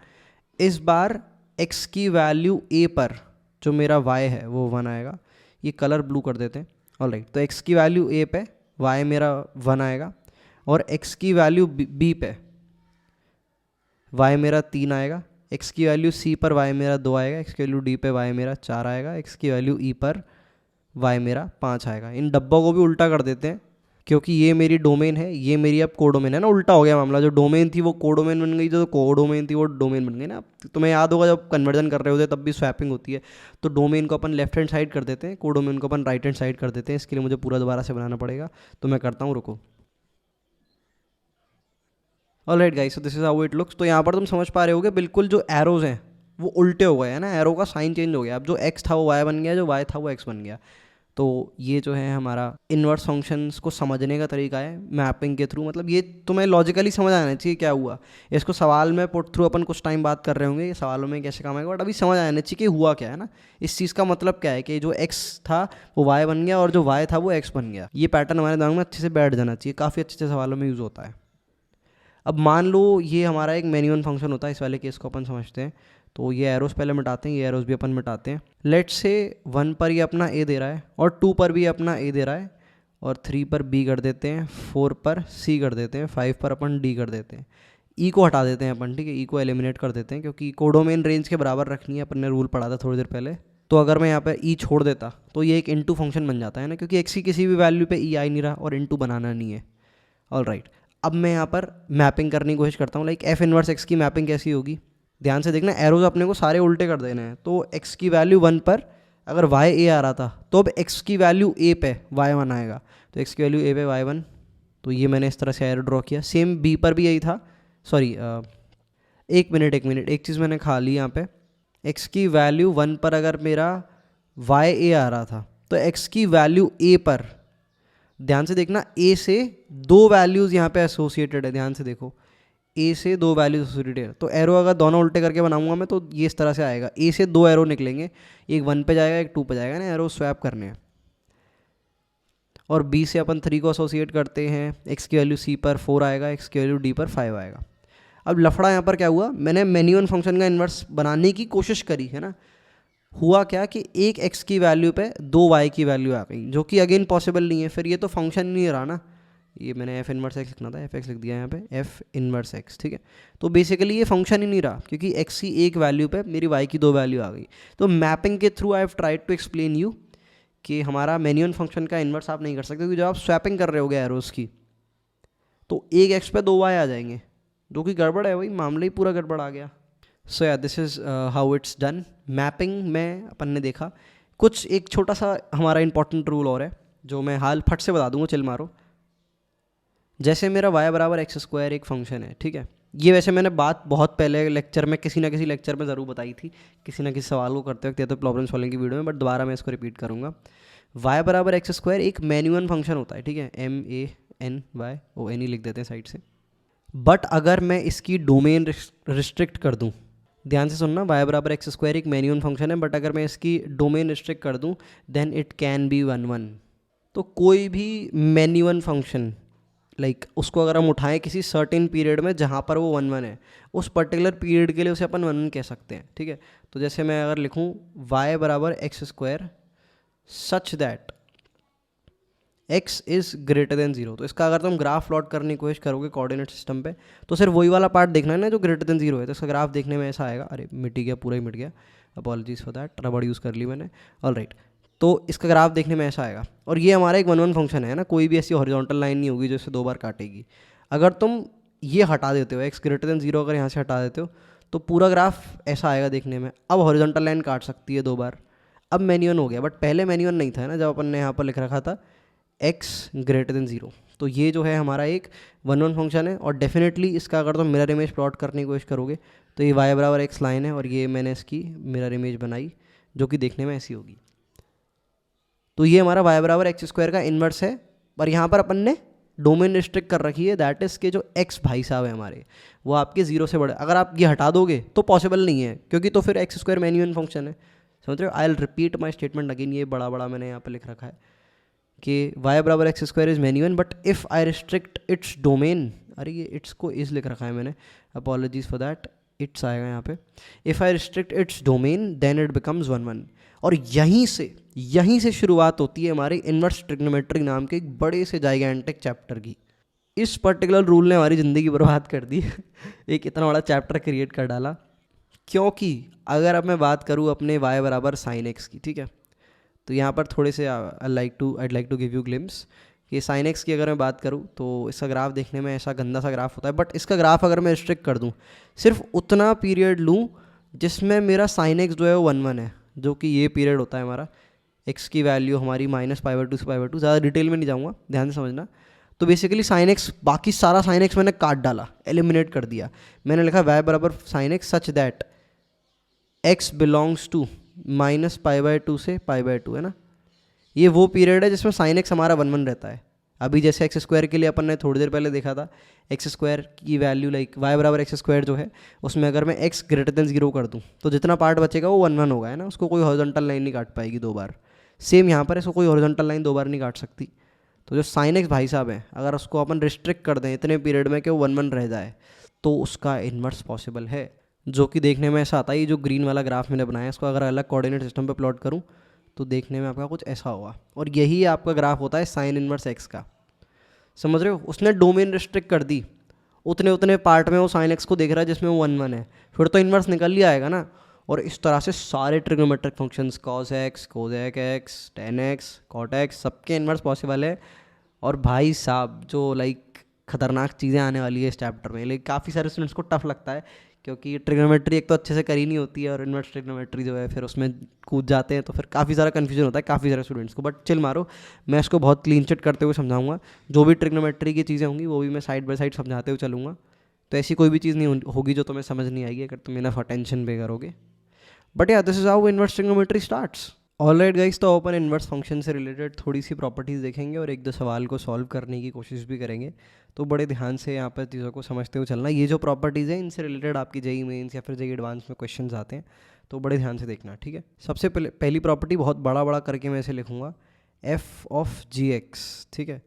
इस बार x की वैल्यू a पर जो मेरा y है वो 1 आएगा, ये कलर ब्लू कर देते हैं, ऑलराइट। तो x की वैल्यू a पे y मेरा 1 आएगा, और x की वैल्यू b पे y मेरा 3 आएगा, x की वैल्यू c पर y मेरा 2 आएगा, x की वैल्यू d पे y मेरा 4 आएगा, x की वैल्यू e पर y मेरा 5 आएगा। इन डब्बों को भी उल्टा कर देते हैं, क्योंकि ये मेरी डोमेन है, ये मेरी अब कोडोमेन है ना। उल्टा हो गया मामला, जो डोमेन थी वो कोडोमेन बन गई, जो कोडोमेन थी वो डोमेन बन गई ना। तुम्हें याद होगा जब कन्वर्जन कर रहे होते तब भी स्वैपिंग होती है, तो डोमेन को अपन लेफ्ट हैंड साइड कर देते हैं, कोडोमेन को अपन राइट हैंड साइड कर देते हैं। इसके लिए मुझे पूरा दोबारा से बनाना पड़ेगा, तो मैं करता हूँ, रुको। Alright guys, so this is how it looks. तो यहाँ पर तुम समझ पा रहे होगे बिल्कुल जो एरोज हैं वो उल्टे हो गए हैं ना, एरो का साइन चेंज हो गया। अब जो एक्स था वो वाई बन गया, जो वाई था वो एक्स बन गया। तो ये जो है हमारा इन्वर्स फंक्शंस को समझने का तरीका है मैपिंग के थ्रू। मतलब ये तुम्हें लॉजिकली समझ आना चाहिए क्या हुआ। इसको सवाल में पुट थ्रू अपन कुछ टाइम बात कर रहे होंगे, ये सवालों में कैसे काम आएगा, बट अभी समझ आना चाहिए कि हुआ क्या है ना। इस चीज़ का मतलब क्या है कि जो x था वो y बन गया और जो y था वो x बन गया। ये पैटर्न हमारे दिमाग में अच्छे से बैठ जाना चाहिए, काफ़ी अच्छे से सवालों में यूज़ होता है। अब मान लो ये हमारा एक मेन्यूअन फंक्शन होता है, इस वाले केस को अपन समझते हैं। तो ये एरोस पहले मिटाते हैं, ये एरोस भी अपन मिटाते हैं। लेट्स से 1 पर ये अपना a दे रहा है और 2 पर भी अपना a दे रहा है और 3 पर b कर देते हैं, 4 पर c कर देते हैं, 5 पर अपन d कर देते हैं। e को हटा देते हैं अपन, ठीक है, e को एलिमिनेट कर देते हैं क्योंकि कोडोमेन रेंज के बराबर रखनी है, अपन ने रूल पढ़ा था थोड़ी देर पहले। तो अगर मैं यहाँ पर e छोड़ देता तो ये एक इनटू फंक्शन बन जाता है ना, क्योंकि x की किसी भी वैल्यू पे e आ ही नहीं रहा और इनटू बनाना नहीं है। ऑलराइट, अब मैं यहाँ पर मैपिंग करने की कोशिश करता हूँ, लाइक f इनवर्स x की मैपिंग कैसी होगी। ध्यान से देखना, एरोज अपने को सारे उल्टे कर देने हैं। तो x की वैल्यू 1 पर अगर y a आ रहा था तो अब x की वैल्यू a पे y 1 आएगा, तो x की वैल्यू a पे y 1। तो ये मैंने इस तरह से एरो ड्रॉ किया। सेम b पर भी यही था। सॉरी, एक मिनट एक चीज़ मैंने खा ली यहाँ पे। x की वैल्यू 1 पर अगर मेरा y a आ रहा था तो x की वैल्यू a पर, ध्यान से देखना, a से 2 वैल्यूज़ यहाँ पे एसोसिएटेड है। ध्यान से देखो, a से 2 वैल्यूज एसोसिएटेड है। तो एरो अगर दोनों उल्टे करके बनाऊंगा मैं तो ये इस तरह से आएगा, a से 2 एरो निकलेंगे, एक 1 पे जाएगा एक 2 पे जाएगा ना, एरो स्वैप करने हैं। और b से अपन 3 को एसोसिएट करते हैं, x की वैल्यू c पर 4 आएगा, x की वैल्यू d पर 5 आएगा। अब लफड़ा यहाँ पर क्या हुआ, मैंने मेन्यूअन फंक्शन का इन्वर्स बनाने की कोशिश करी है ना, हुआ क्या कि एक x की वैल्यू पे 2 y की वैल्यू आ गई, जो कि अगेन पॉसिबल नहीं है। फिर ये तो फंक्शन नहीं रहा ना, ये मैंने f इनवर्स x लिखना था, f x लिख दिया यहाँ पे, f इनवर्स x, ठीक है। तो बेसिकली ये फंक्शन ही नहीं रहा क्योंकि x की एक वैल्यू पे मेरी y की 2 वैल्यू आ गई। तो मैपिंग के through I have tried to explain you कि हमारा मेन्यूअन फंक्शन का इन्वर्स आप नहीं कर सकते, क्योंकि जब आप स्वैपिंग कर रहे होगे एरोस की तो एक x पे 2 y आ जाएंगे, जो कि गड़बड़ है, वही मामला ही पूरा गड़बड़ आ गया। सो yeah this is how it's done. Mapping में अपन ने देखा कुछ, एक छोटा सा हमारा इंपॉर्टेंट रूल और है जो मैं हाल फट से बता दूंगा, चिल मारो। जैसे मेरा y बराबर एक्स स्क्वायर एक फंक्शन है, ठीक है, ये वैसे मैंने बात बहुत पहले लेक्चर में, किसी ना किसी लेक्चर में ज़रूर बताई थी, किसी ना किसी सवाल को करते वक्त या तो प्रॉब्लम सॉल्विंग की वीडियो में, बट दोबारा मैं इसको रिपीट करूँगा। y बराबर एक्स स्क्वायर एक मेन्यूअन फंक्शन होता है, ठीक है, MANY लिख देते हैं साइड से। बट अगर मैं इसकी डोमेन रिस्ट्रिक्ट कर दूँ, ध्यान से सुनना, y बराबर एक्स स्क्वायर एक मेन्यूअन फंक्शन है, बट अगर मैं इसकी डोमेन रिस्ट्रिक्ट कर दूँ देन इट कैन बी 1 1। तो कोई भी मेन्यूअन फंक्शन लाइक उसको अगर हम उठाएं किसी सर्टेन पीरियड में जहाँ पर वो 1 1 है, उस पर्टिकुलर पीरियड के लिए उसे अपन 1 1 कह सकते हैं, ठीक है। तो जैसे मैं अगर लिखूँ y बराबर x square such that x is greater than 0, तो इसका अगर तुम ग्राफ प्लॉट करने की कोशिश करोगे कोऑर्डिनेट सिस्टम पे तो सिर्फ वही वाला पार्ट देखना है ना जो ग्रेटर देन 0 है। तो इसका ग्राफ देखने में ऐसा आएगा, अरे मिट गया, पूरा ही मिट गया, अपॉलॉजीज फॉर दैट, रबड़ यूज़ कर ली मैंने, ऑलराइट। तो इसका ग्राफ देखने में ऐसा आएगा और ये हमारा एक 1 1 फंक्शन है ना, कोई भी ऐसी हॉरिजॉन्टल लाइन नहीं होगी जो इसे 2 बार काटेगी। अगर तुम ये हटा देते हो x ग्रेटर देन 0, अगर यहाँ से हटा देते हो तो पूरा ग्राफ ऐसा आएगा देखने में। अब हॉरिजॉन्टल लाइन काट सकती है 2 बार। अब मेन्यूअन हो गया, बट पहले मेन्यूअन नहीं था ना, जब अपन ने यहाँ पर लिख रखा था x ग्रेटर देन 0। तो ये जो है हमारा एक 1 1 फंक्शन है और डेफिनेटली इसका अगर तुम मिरर इमेज प्लॉट करने की कोशिश करोगे तो ये y बराबर x लाइन है और ये मैंने इसकी मिरर इमेज बनाई जो कि देखने में ऐसी होगी। तो ये हमारा y बराबर एक्स स्क्वायर का इन्वर्स है, पर यहाँ पर अपन ने डोमेन रिस्ट्रिक्ट कर रखी है, दैट इज़ के जो x भाई साहब है हमारे वो आपके 0 से बड़े। अगर आप ये हटा दोगे तो पॉसिबल नहीं है, क्योंकि तो फिर एक्स स्क्वायर मेन्यूअन फंक्शन है, समझ रहे हो। आई will repeat my statement again, ये बड़ा बड़ा मैंने यहाँ पर लिख रखा है कि y बराबर x square is many one but if I restrict its domain, अरे ये इट्स को इज लिख रखा है मैंने, अपॉलॉजीज फॉर दैट, इट्स आएगा यहाँ पे, if I restrict its domain then it becomes 1 1। और यहीं से शुरुआत होती है हमारे इन्वर्स ट्रिग्नोमेट्री नाम के एक बड़े से जाइगेंटिक चैप्टर की। इस पर्टिकुलर रूल ने हमारी ज़िंदगी बर्बाद कर दी एक इतना बड़ा चैप्टर क्रिएट कर डाला। क्योंकि अगर अब मैं बात करूँ अपने y बराबर साइन एक्स की, ठीक है, तो यहाँ पर थोड़े से I like to give you glimpse कि साइन एक्स की अगर मैं बात करूँ तो इसका ग्राफ देखने में ऐसा गंदा सा ग्राफ होता है, बट इसका ग्राफ अगर मैं रिस्ट्रिक्ट कर दूँ, सिर्फ उतना पीरियड लूँ जिसमें मेरा साइन एक्स जो है वो 1 1 है, जो कि ये पीरियड होता है हमारा, एक्स की वैल्यू हमारी -π/2 से π/2, ज़्यादा डिटेल में नहीं जाऊँगा, ध्यान से समझना। तो बेसिकली साइन एक्स, बाकी सारा साइन एक्स मैंने काट डाला, एलिमिनेट कर दिया। मैंने लिखा y बराबर sine x such that x belongs to -π/2 से π/2, है ना। ये वो पीरियड है जिसमें साइन एक्स हमारा 1 1 रहता है। अभी जैसे एक्स स्क्वायर के लिए अपन ने थोड़ी देर पहले देखा था, एक्स स्क्वायर की वैल्यू लाइक वाई बराबर एक्स स्क्वायर जो है, उसमें अगर मैं एक्स ग्रेटर देन 0 कर दूँ तो जितना पार्ट बचेगा वो 1 1 होगा, है ना, उसको कोई हॉरिजॉन्टल लाइन नहीं काट पाएगी 2 बार। सेम यहाँ पर इसको कोई हॉरिजॉन्टल लाइन 2 बार नहीं काट सकती। तो जो साइन एक्स भाई साहब है, अगर उसको अपन रिस्ट्रिक्ट कर दें इतने पीरियड में कि वो 1 1 रह जाए तो उसका इन्वर्स पॉसिबल है, जो कि देखने में ऐसा आता है। ये जो ग्रीन वाला ग्राफ मैंने बनाया, इसको अगर अलग कोऑर्डिनेट सिस्टम पे प्लॉट करूँ तो देखने में आपका कुछ ऐसा होगा, और यही आपका ग्राफ होता है साइन इन्वर्स एक्स का। समझ रहे हो, उसने डोमेन रिस्ट्रिक्ट कर दी, उतने उतने पार्ट में वो साइन एक्स को देख रहा है जिसमें वो 1 1 है, फिर तो इन्वर्स निकल ही आएगा ना। और इस तरह से सारे trigonometric functions cos x, cosec x, tan x, cot x, सबके इन्वर्स पॉसिबल है। और भाई साहब जो लाइक खतरनाक चीज़ें आने वाली है इस चैप्टर में, लेकिन काफ़ी सारे स्टूडेंट्स को टफ लगता है क्योंकि ट्रिग्नोमेट्री एक तो अच्छे से करी नहीं होती है, और इन्वर्स ट्रिग्नोमेट्री जो है फिर उसमें कूद जाते हैं तो फिर काफ़ी सारा कन्फ्यूजन होता है काफ़ी सारे स्टूडेंट्स को। बट चिल मारो, मैं इसको बहुत क्लीन चिट करते हुए समझाऊंगा। जो भी ट्रिग्नोमेट्री की चीज़ें होंगी वो भी मैं साइड बाय साइड समझाते हुए चलूँगा, तो ऐसी कोई भी चीज़ नहीं होगी जो तुम्हें समझ नहीं आएगी अगर तुम इनफ अटेंशन पे करोगे। बट या this is how inverse trigonometry starts. Alright guys, तो अपन इन्वर्स फंक्शन से रिलेटेड थोड़ी सी प्रॉपर्टीज़ देखेंगे और एक दो सवाल को सॉल्व करने की कोशिश भी करेंगे। तो बड़े ध्यान से यहाँ पर चीज़ों को समझते हुए चलना। ये जो प्रॉपर्टीज़ हैं इनसे रिलेटेड आपकी जेईई मेंस या फिर जेईई एडवांस में क्वेश्चंस आते हैं, तो बड़े ध्यान से देखना, ठीक है। सबसे पहली प्रॉपर्टी बहुत बड़ा बड़ा करके मैं इसे लिखूँगा, एफ ऑफ जी एक्स, ठीक है।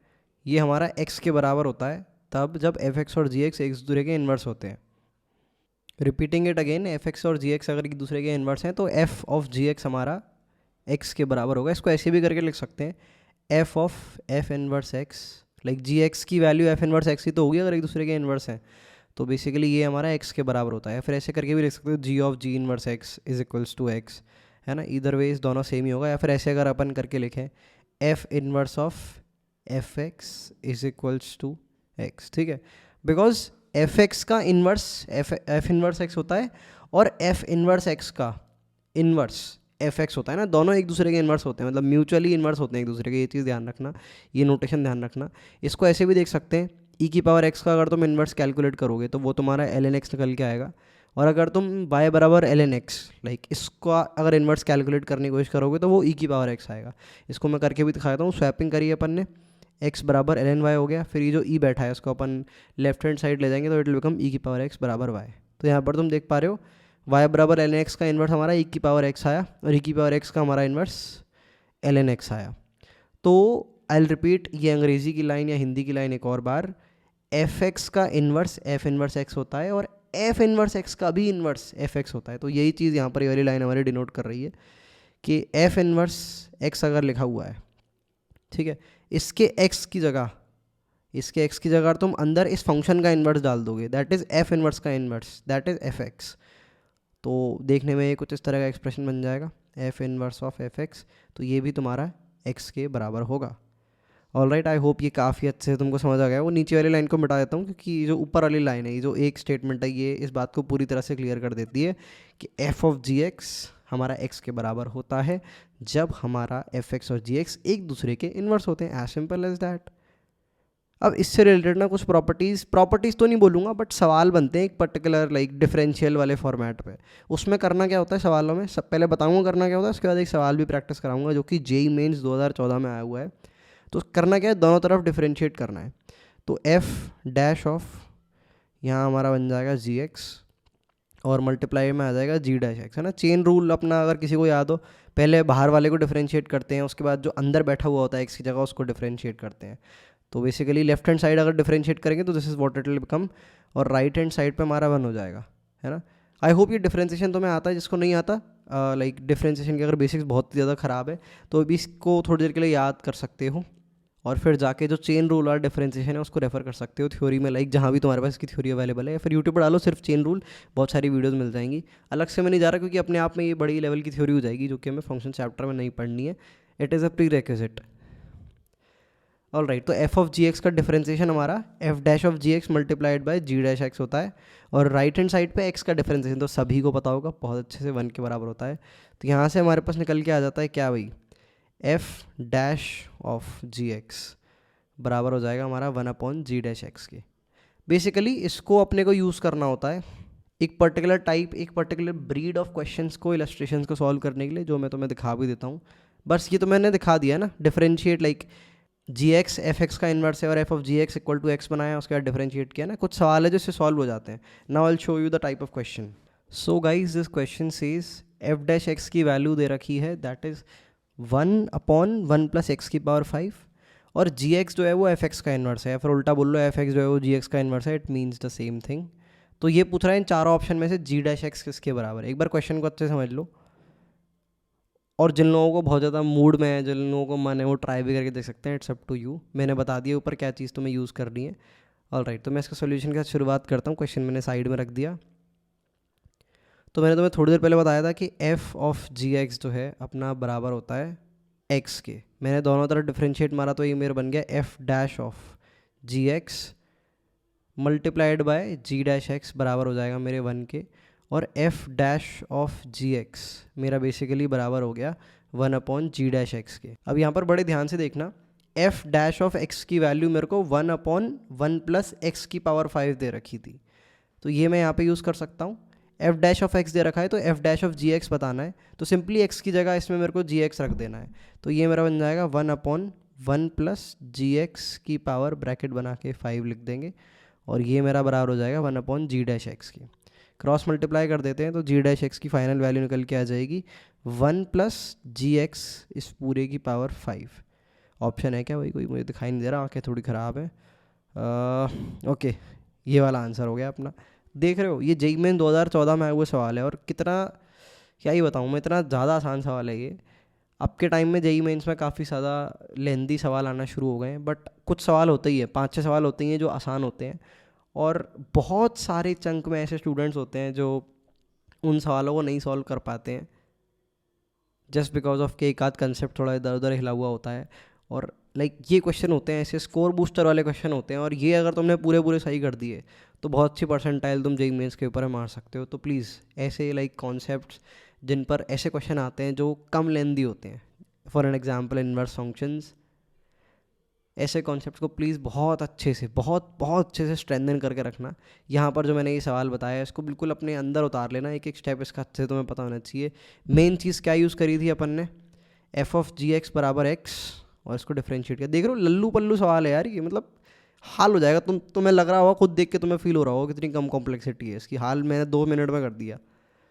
ये हमारा एक्स के बराबर होता है तब जब एफ एक्स और जी एक्स एक दूसरे के इन्वर्स होते हैं। Repeating it again, F x और जी एक्स अगर एक दूसरे के इन्वर्स हैं तो एफ ऑफ जी एक्स हमारा एक्स के बराबर होगा। इसको ऐसे भी करके लिख सकते हैं, f of f inverse x, like g x की वैल्यू एफ इनवर्स एक्स ही तो होगी अगर एक दूसरे के इन्वर्स हैं, तो बेसिकली ये हमारा एक्स के बराबर होता है। फिर ऐसे करके भी लिख सकते हो, g of g inverse x is equals to x, है ना। इधर वेज दोनों सेम ही होगा। या फिर ऐसे अगर अपन करके लिखें, f inverse of f x is equals to x, ठीक है। बिकॉज एफ एक्स का इन्वर्स एफ इन्वर्स एक्स होता है और एफ इन्वर्स एक्स का इन्वर्स एफ एक्स होता है ना, दोनों एक दूसरे के इन्वर्स होते हैं, मतलब म्यूचुअली इन्वर्स होते हैं एक दूसरे के। ये चीज़ ध्यान रखना, ये नोटेशन ध्यान रखना। इसको ऐसे भी देख सकते हैं, ई की पावर एक्स का अगर तुम इन्वर्स कैलकुलेट करोगे तो वो तुम्हारा एल एन एक्स निकल के आएगा। और अगर तुम वाई बराबर एल एन एक्स, लाइक इसका अगर इन्वर्स कैलकुलेट करने की कोशिश करोगे तो वो ई की पावर एक्स आएगा। इसको मैं करके भी दिखाता हूँ। स्वैपिंग करिए अपन ने, एक्स बराबर एल एन वाई हो गया, फिर ये जो ई बैठा है उसको अपन लेफ्ट हैंड साइड ले जाएंगे तो इट विल बिकम ई की पावर एक्स बराबर वाई। तो यहाँ पर तुम देख पा रहे हो, y बराबर एल एन एक्स का इन्वर्स हमारा ई की पावर एक्स आया, और ई की पावर एक्स का हमारा इन्वर्स एल एन एक्स आया। तो आई विल रिपीट, ये अंग्रेजी की लाइन या हिंदी की लाइन एक और बार, एफ एक्स का इन्वर्स एफ इन्वर्स एक्स होता है और एफ इन्वर्स एक्स का भी इन्वर्स एफ एक्स होता है। तो यही चीज़ यहाँ पर ये वाली लाइन हमारी डिनोट कर रही है कि एफ इन्वर्स एक्स अगर लिखा हुआ है, ठीक है, इसके एक्स की जगह तुम अंदर इस फंक्शन का इन्वर्स डाल दोगे, दैट इज़ एफ इन्वर्स का inverse, that is F x. तो देखने में ये कुछ इस तरह का एक्सप्रेशन बन जाएगा, F inverse of f x, तो ये भी तुम्हारा एक्स के बराबर होगा। ऑलराइट, आई होप ये काफ़ी अच्छे से तुमको समझ आ गया। वो नीचे वाली लाइन को मिटा देता हूँ क्योंकि जो ऊपर वाली लाइन है, ये जो एक स्टेटमेंट है, ये इस बात को पूरी तरह से क्लियर कर देती है कि एफ ऑफ जी एक्स हमारा एक्स के बराबर होता है जब हमारा एफ एक्स और जी एक्स एक दूसरे के इन्वर्स होते हैं। As simple as that. अब इससे रिलेटेड ना कुछ प्रॉपर्टीज़ तो नहीं बोलूँगा, बट सवाल बनते हैं एक पर्टिकुलर लाइक डिफरेंशियल वाले फॉर्मेट पे। उसमें करना क्या होता है सवालों में, सब पहले बताऊँगा करना क्या होता है, उसके बाद एक सवाल भी प्रैक्टिस कराऊंगा जो कि जेईई मेंस 2014 में आया हुआ है। तो करना क्या है, दोनों तरफ डिफरेंशिएट करना है। तो एफ डैश ऑफ यहाँ हमारा बन जाएगा जी एक्स और मल्टीप्लाई में आ जाएगा जी डैश एक्स, है ना। चेन रूल अपना अगर किसी को याद हो, पहले बाहर वाले को डिफरेंशिएट करते हैं, उसके बाद जो अंदर बैठा हुआ होता है एक्स की जगह उसको डिफरेंशिएट करते हैं। तो बेसिकली लेफ्ट हैंड साइड अगर डिफरेंशिएट करेंगे तो this is what it will become, और राइट हैंड साइड पे हमारा 1 हो जाएगा, है ना। आई होप ये डिफरेंशिएशन तुम्हें आता है। जिसको नहीं आता, लाइक डिफरेंशिएशन की अगर बेसिक्स बहुत ज़्यादा ख़राब है तो अभी इसको थोड़ी देर के लिए याद कर सकते हो, और फिर जाके जो चेन रूल और डिफरेंशिएशन है उसको रेफर कर सकते हो थ्योरी में, लाइक जहाँ भी तुम्हारे पास इसकी थ्योरी अवेलेबल है, या फिर यूट्यूब पर डालो सिर्फ चेन रूल, बहुत सारी वीडियोस मिल जाएंगी। अलग से मैं नहीं जा रहा क्योंकि अपने आप में ये बड़ी लेवल की थ्योरी हो जाएगी जो कि हमें फंक्शन चैप्टर में नहीं पढ़नी है। It is a prerequisite. All right, तो एफ ऑफ जी एक्स का डिफरेंशिएशन हमारा f dash of g x multiplied by g dash x होता है, और राइट हैंड साइड पे एक्स का डिफरेंशिएशन तो सभी को पता होगा, बहुत अच्छे से 1 के बराबर होता है। तो यहाँ से हमारे पास निकल के आ जाता है क्या भाई, f dash of g x बराबर हो जाएगा हमारा 1 जी डैश एक्स के। बेसिकली इसको अपने को यूज़ करना होता है एक पर्टिकुलर ब्रीड ऑफ क्वेश्चंस को, इलस्ट्रेशंस को सॉल्व करने के लिए, जो मैं तुम्हें दिखा भी देता हूँ। बस ये तो मैंने दिखा दिया ना, differentiate like g x f x का इन्वर्स है और f of g x equal to x बनाया, उसके बाद डिफरेंशिएट किया ना। कुछ सवाल है जो इससे सॉल्व हो जाते हैं। Now I will show you the type of question. So guys this question says F dash x की वैल्यू दे रखी है, दैट इज़ 1/1 + x⁵ और जी एक्स जो है वो एफ एक्स का इन्वर्स है, या फिर उल्टा बोल लो एफ एक्स जो है वो जी एक्स का इन्वर्स है, it means the same thing. तो ये पूछ रहा है इन चारों ऑप्शन में से जी डैश एक्स किसके बराबर है। एक बार क्वेश्चन को अच्छे से समझ लो, और जिन लोगों को बहुत ज़्यादा मूड में है, जिन लोगों को मन है, वो ट्राई भी करके देख सकते हैं, इट्स अप टू यू। मैंने बता दिया ऊपर क्या चीज़ तुम्हें यूज़ करनी है। ऑलराइट, तो मैं इसका सोल्यूशन के साथ शुरुआत करता हूँ। क्वेश्चन मैंने साइड में रख दिया। तो मैंने तुम्हें थोड़ी देर पहले बताया था कि एफ ऑफ जी एक्स जो है अपना बराबर होता है एक्स के। मैंने दोनों तरफ डिफ्रेंशिएट मारा तो ये मेरा बन गया f dash of g x multiplied by g dash x बराबर हो जाएगा मेरे 1 के, और f dash of g x मेरा बेसिकली बराबर हो गया 1/g⁻x के। अब यहाँ पर बड़े ध्यान से देखना, एफ डैश ऑफ एक्स की वैल्यू मेरे को 1/1 + x⁵ दे रखी थी, तो ये मैं यहाँ पे यूज़ कर सकता हूँ। एफ डैश ऑफ एक्स दे रखा है तो f dash of g x बताना है, तो सिंपली एक्स की जगह इसमें मेरे को जी एक्स रख देना है। तो ये मेरा बन जाएगा 1/1 + g⁻x ब्रैकेट बना के 5 लिख देंगे, और ये मेरा बराबर हो जाएगा 1/g⁻x के। क्रॉस मल्टीप्लाई कर देते हैं तो g⁻x की फाइनल वैल्यू निकल के आ जाएगी 1 + gx इस पूरे की पावर 5। ऑप्शन है क्या भाई कोई? मुझे दिखाई नहीं दे रहा, आंखें थोड़ी ख़राब है। ओके, ये वाला आंसर हो गया अपना। देख रहे हो, ये जेईई मेन 2014 में आया हुआ सवाल है, और कितना क्या ही बताऊँ मैं, इतना ज़्यादा आसान सवाल है ये। आपके टाइम में जेईई मेंस में काफ़ी ज़्यादा लेंदी सवाल आना शुरू हो गए हैं, बट कुछ सवाल होते ही है, 5-6 सवाल होते ही हैं जो आसान होते हैं, और बहुत सारे चंक में ऐसे स्टूडेंट्स होते हैं जो उन सवालों को नहीं सॉल्व कर पाते हैं, जस्ट बिकॉज ऑफ के एक आध कंसेप्ट थोड़ा इधर उधर हिला हुआ होता है। और लाइक ये क्वेश्चन होते हैं, ऐसे स्कोर बूस्टर वाले क्वेश्चन होते हैं, और ये अगर तुमने पूरे पूरे सही कर दिए तो बहुत अच्छी परसेंटाइल तुम जेईई मेंस के ऊपर मार सकते हो। तो प्लीज़ ऐसे लाइक कॉन्सेप्ट्स जिन पर ऐसे क्वेश्चन आते हैं जो कम लेंदी होते हैं, for an example inverse functions, ऐसे कॉन्सेप्ट को प्लीज़ बहुत अच्छे से बहुत अच्छे से स्ट्रेंथन करके रखना। यहाँ पर जो मैंने ये सवाल बताया है इसको बिल्कुल अपने अंदर उतार लेना, एक एक स्टेप इसका अच्छे से तुम्हें पता होना चाहिए। मेन चीज़ क्या यूज़ करी थी अपन ने, एफ ऑफ जी एक्स बराबर एक्स, और इसको डिफ्रेंशिएट किया। देख रहे हो, लल्लू पल्लू सवाल है यार ये, मतलब हाल हो जाएगा। तुम्हें लग रहा होगा, खुद देख के तुम्हें फील हो रहा होगा कितनी कम कॉम्प्लेक्सिटी है इसकी। हाल मैंने 2 मिनट में कर दिया,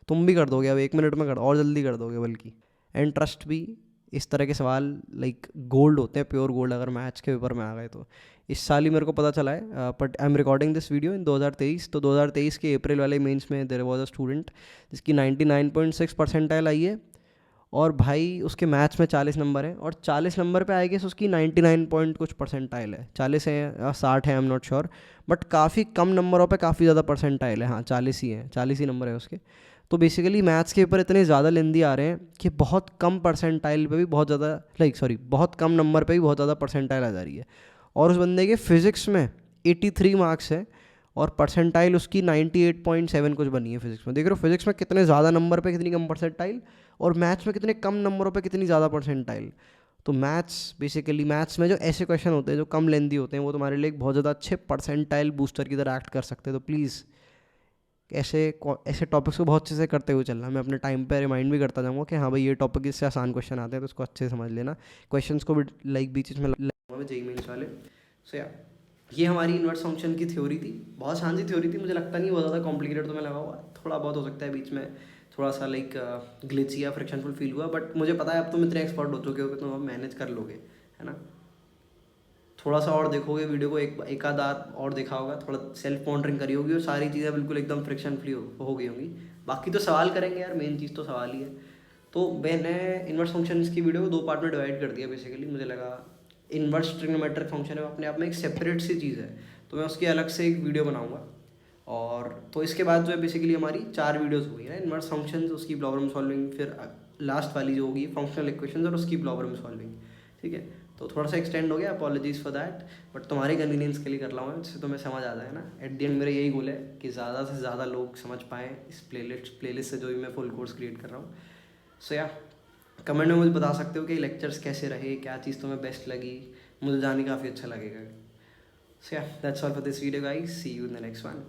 तुम भी कर दोगे अब 1 मिनट में कर, और जल्दी कर दोगे बल्कि। एंड ट्रस्ट भी, इस तरह के सवाल लाइक गोल्ड होते हैं, प्योर गोल्ड, अगर मैथ्स के पेपर में आ गए तो। इस साल ही मेरे को पता चला है, but I am recording this video इन 2023, तो 2023 के अप्रैल वाले मेंस में देयर वाज अ स्टूडेंट जिसकी 99.6 परसेंटाइल आई है, और भाई उसके मैथ्स में 40 नंबर हैं, और 40 नंबर पे आएगी उसकी 99 पॉइंट कुछ परसेंटाइल है, 40 है या 60 है, I am not sure, but काफ़ी कम नंबरों पे काफ़ी ज़्यादा परसेंटाइल है। हाँ 40 ही है, 40 ही नंबर है उसके। तो बेसिकली मैथ्स के ऊपर इतने ज़्यादा लेंदी आ रहे हैं कि बहुत कम परसेंटाइल पे भी बहुत ज़्यादा बहुत कम नंबर पे भी बहुत ज़्यादा परसेंटाइल आ जा रही है। और उस बंदे के फिज़िक्स में 83 मार्क्स है, और परसेंटाइल उसकी 98.7 कुछ बनी है फिज़िक्स में। देख रहे हो फिज़िक्स में कितने ज़्यादा नंबर पे कितनी कम परसेंटाइल, और मैथ्स में कितने कम नंबरों पे कितनी ज़्यादा परसेंटाइल। तो बेसिकली मैथ्स में जो ऐसे क्वेश्चन होते हैं जो कम लेंदी होते हैं, वो तुम्हारे लिए एक बहुत ज़्यादा अच्छे परसेंटाइल बूस्टर की तरह एक्ट कर सकते हैं। तो प्लीज़ ऐसे टॉपिक्स को बहुत अच्छे से करते हुए चलना। मैं अपने टाइम पे रिमाइंड भी करता जाऊँगा कि हाँ भाई ये टॉपिक इससे आसान क्वेश्चन आते हैं, तो इसको अच्छे से समझ लेना। क्वेश्चंस को भी लाइक बीच में लगाऊंगा जेईई मेंस वाले। सो या ये हमारी इन्वर्स फंक्शन की थ्योरी थी, बहुत आसान सी थ्योरी थी, मुझे लगता नहीं बहुत ज़्यादा कॉम्प्लिकेटेड तुम्हें लगा हुआ, थोड़ा बहुत हो सकता है बीच में थोड़ा सा लाइक ग्लिची या फ्रिक्शनफुल फील हुआ, बट मुझे पता है अब तुम इतने एक्सपर्ट हो चुके हो कि तुम अब मैनेज कर लोगे, है ना। थोड़ा सा और देखोगे वीडियो को, एक आध और देखा होगा, थोड़ा सेल्फ मॉनिटरिंग करी होगी, और सारी चीज़ें बिल्कुल एकदम फ्रिक्शन फ्री हो गई होंगी। बाकी तो सवाल करेंगे यार, मेन चीज़ तो सवाल ही है। तो मैंने इन्वर्स फंक्शन की वीडियो को 2 पार्ट में डिवाइड कर दिया बेसिकली। मुझे लगा इन्वर्स ट्रिग्नोमेट्रिक फंक्शन है, अपने आप में एक सेपरेट सी चीज़ है, तो मैं उसकी अलग से एक वीडियो बनाऊँगा। और तो इसके बाद जो है बेसिकली हमारी 4 वीडियोस हुई है, इन्वर्स फंक्शंस, उसकी प्रॉब्लम सॉल्विंग, फिर लास्ट वाली जो होगी फंक्शनल इक्वेशंस और उसकी प्रॉब्लम सॉल्विंग। ठीक है, तो थोड़ा सा एक्सटेंड हो गया, अपॉलॉजीज़ फॉर दैट, बट तुम्हारे कन्वीनियंस के लिए कर रहा हूँ मैं, जिससे तुम्हें समझ आ जाए ना। एट द एंड मेरा यही गोल है कि ज़्यादा से ज़्यादा लोग समझ पाएँ इस प्लेलिस्ट से जो भी मैं फुल कोर्स क्रिएट कर रहा हूँ। सो या कमेंट में मुझे बता सकते हो कि लेक्चर्स कैसे रहे, क्या चीज़ तुम्हें बेस्ट लगी, मुझे जानने काफ़ी अच्छा लगेगा। So yeah that's all for this video guys, see you in the next one.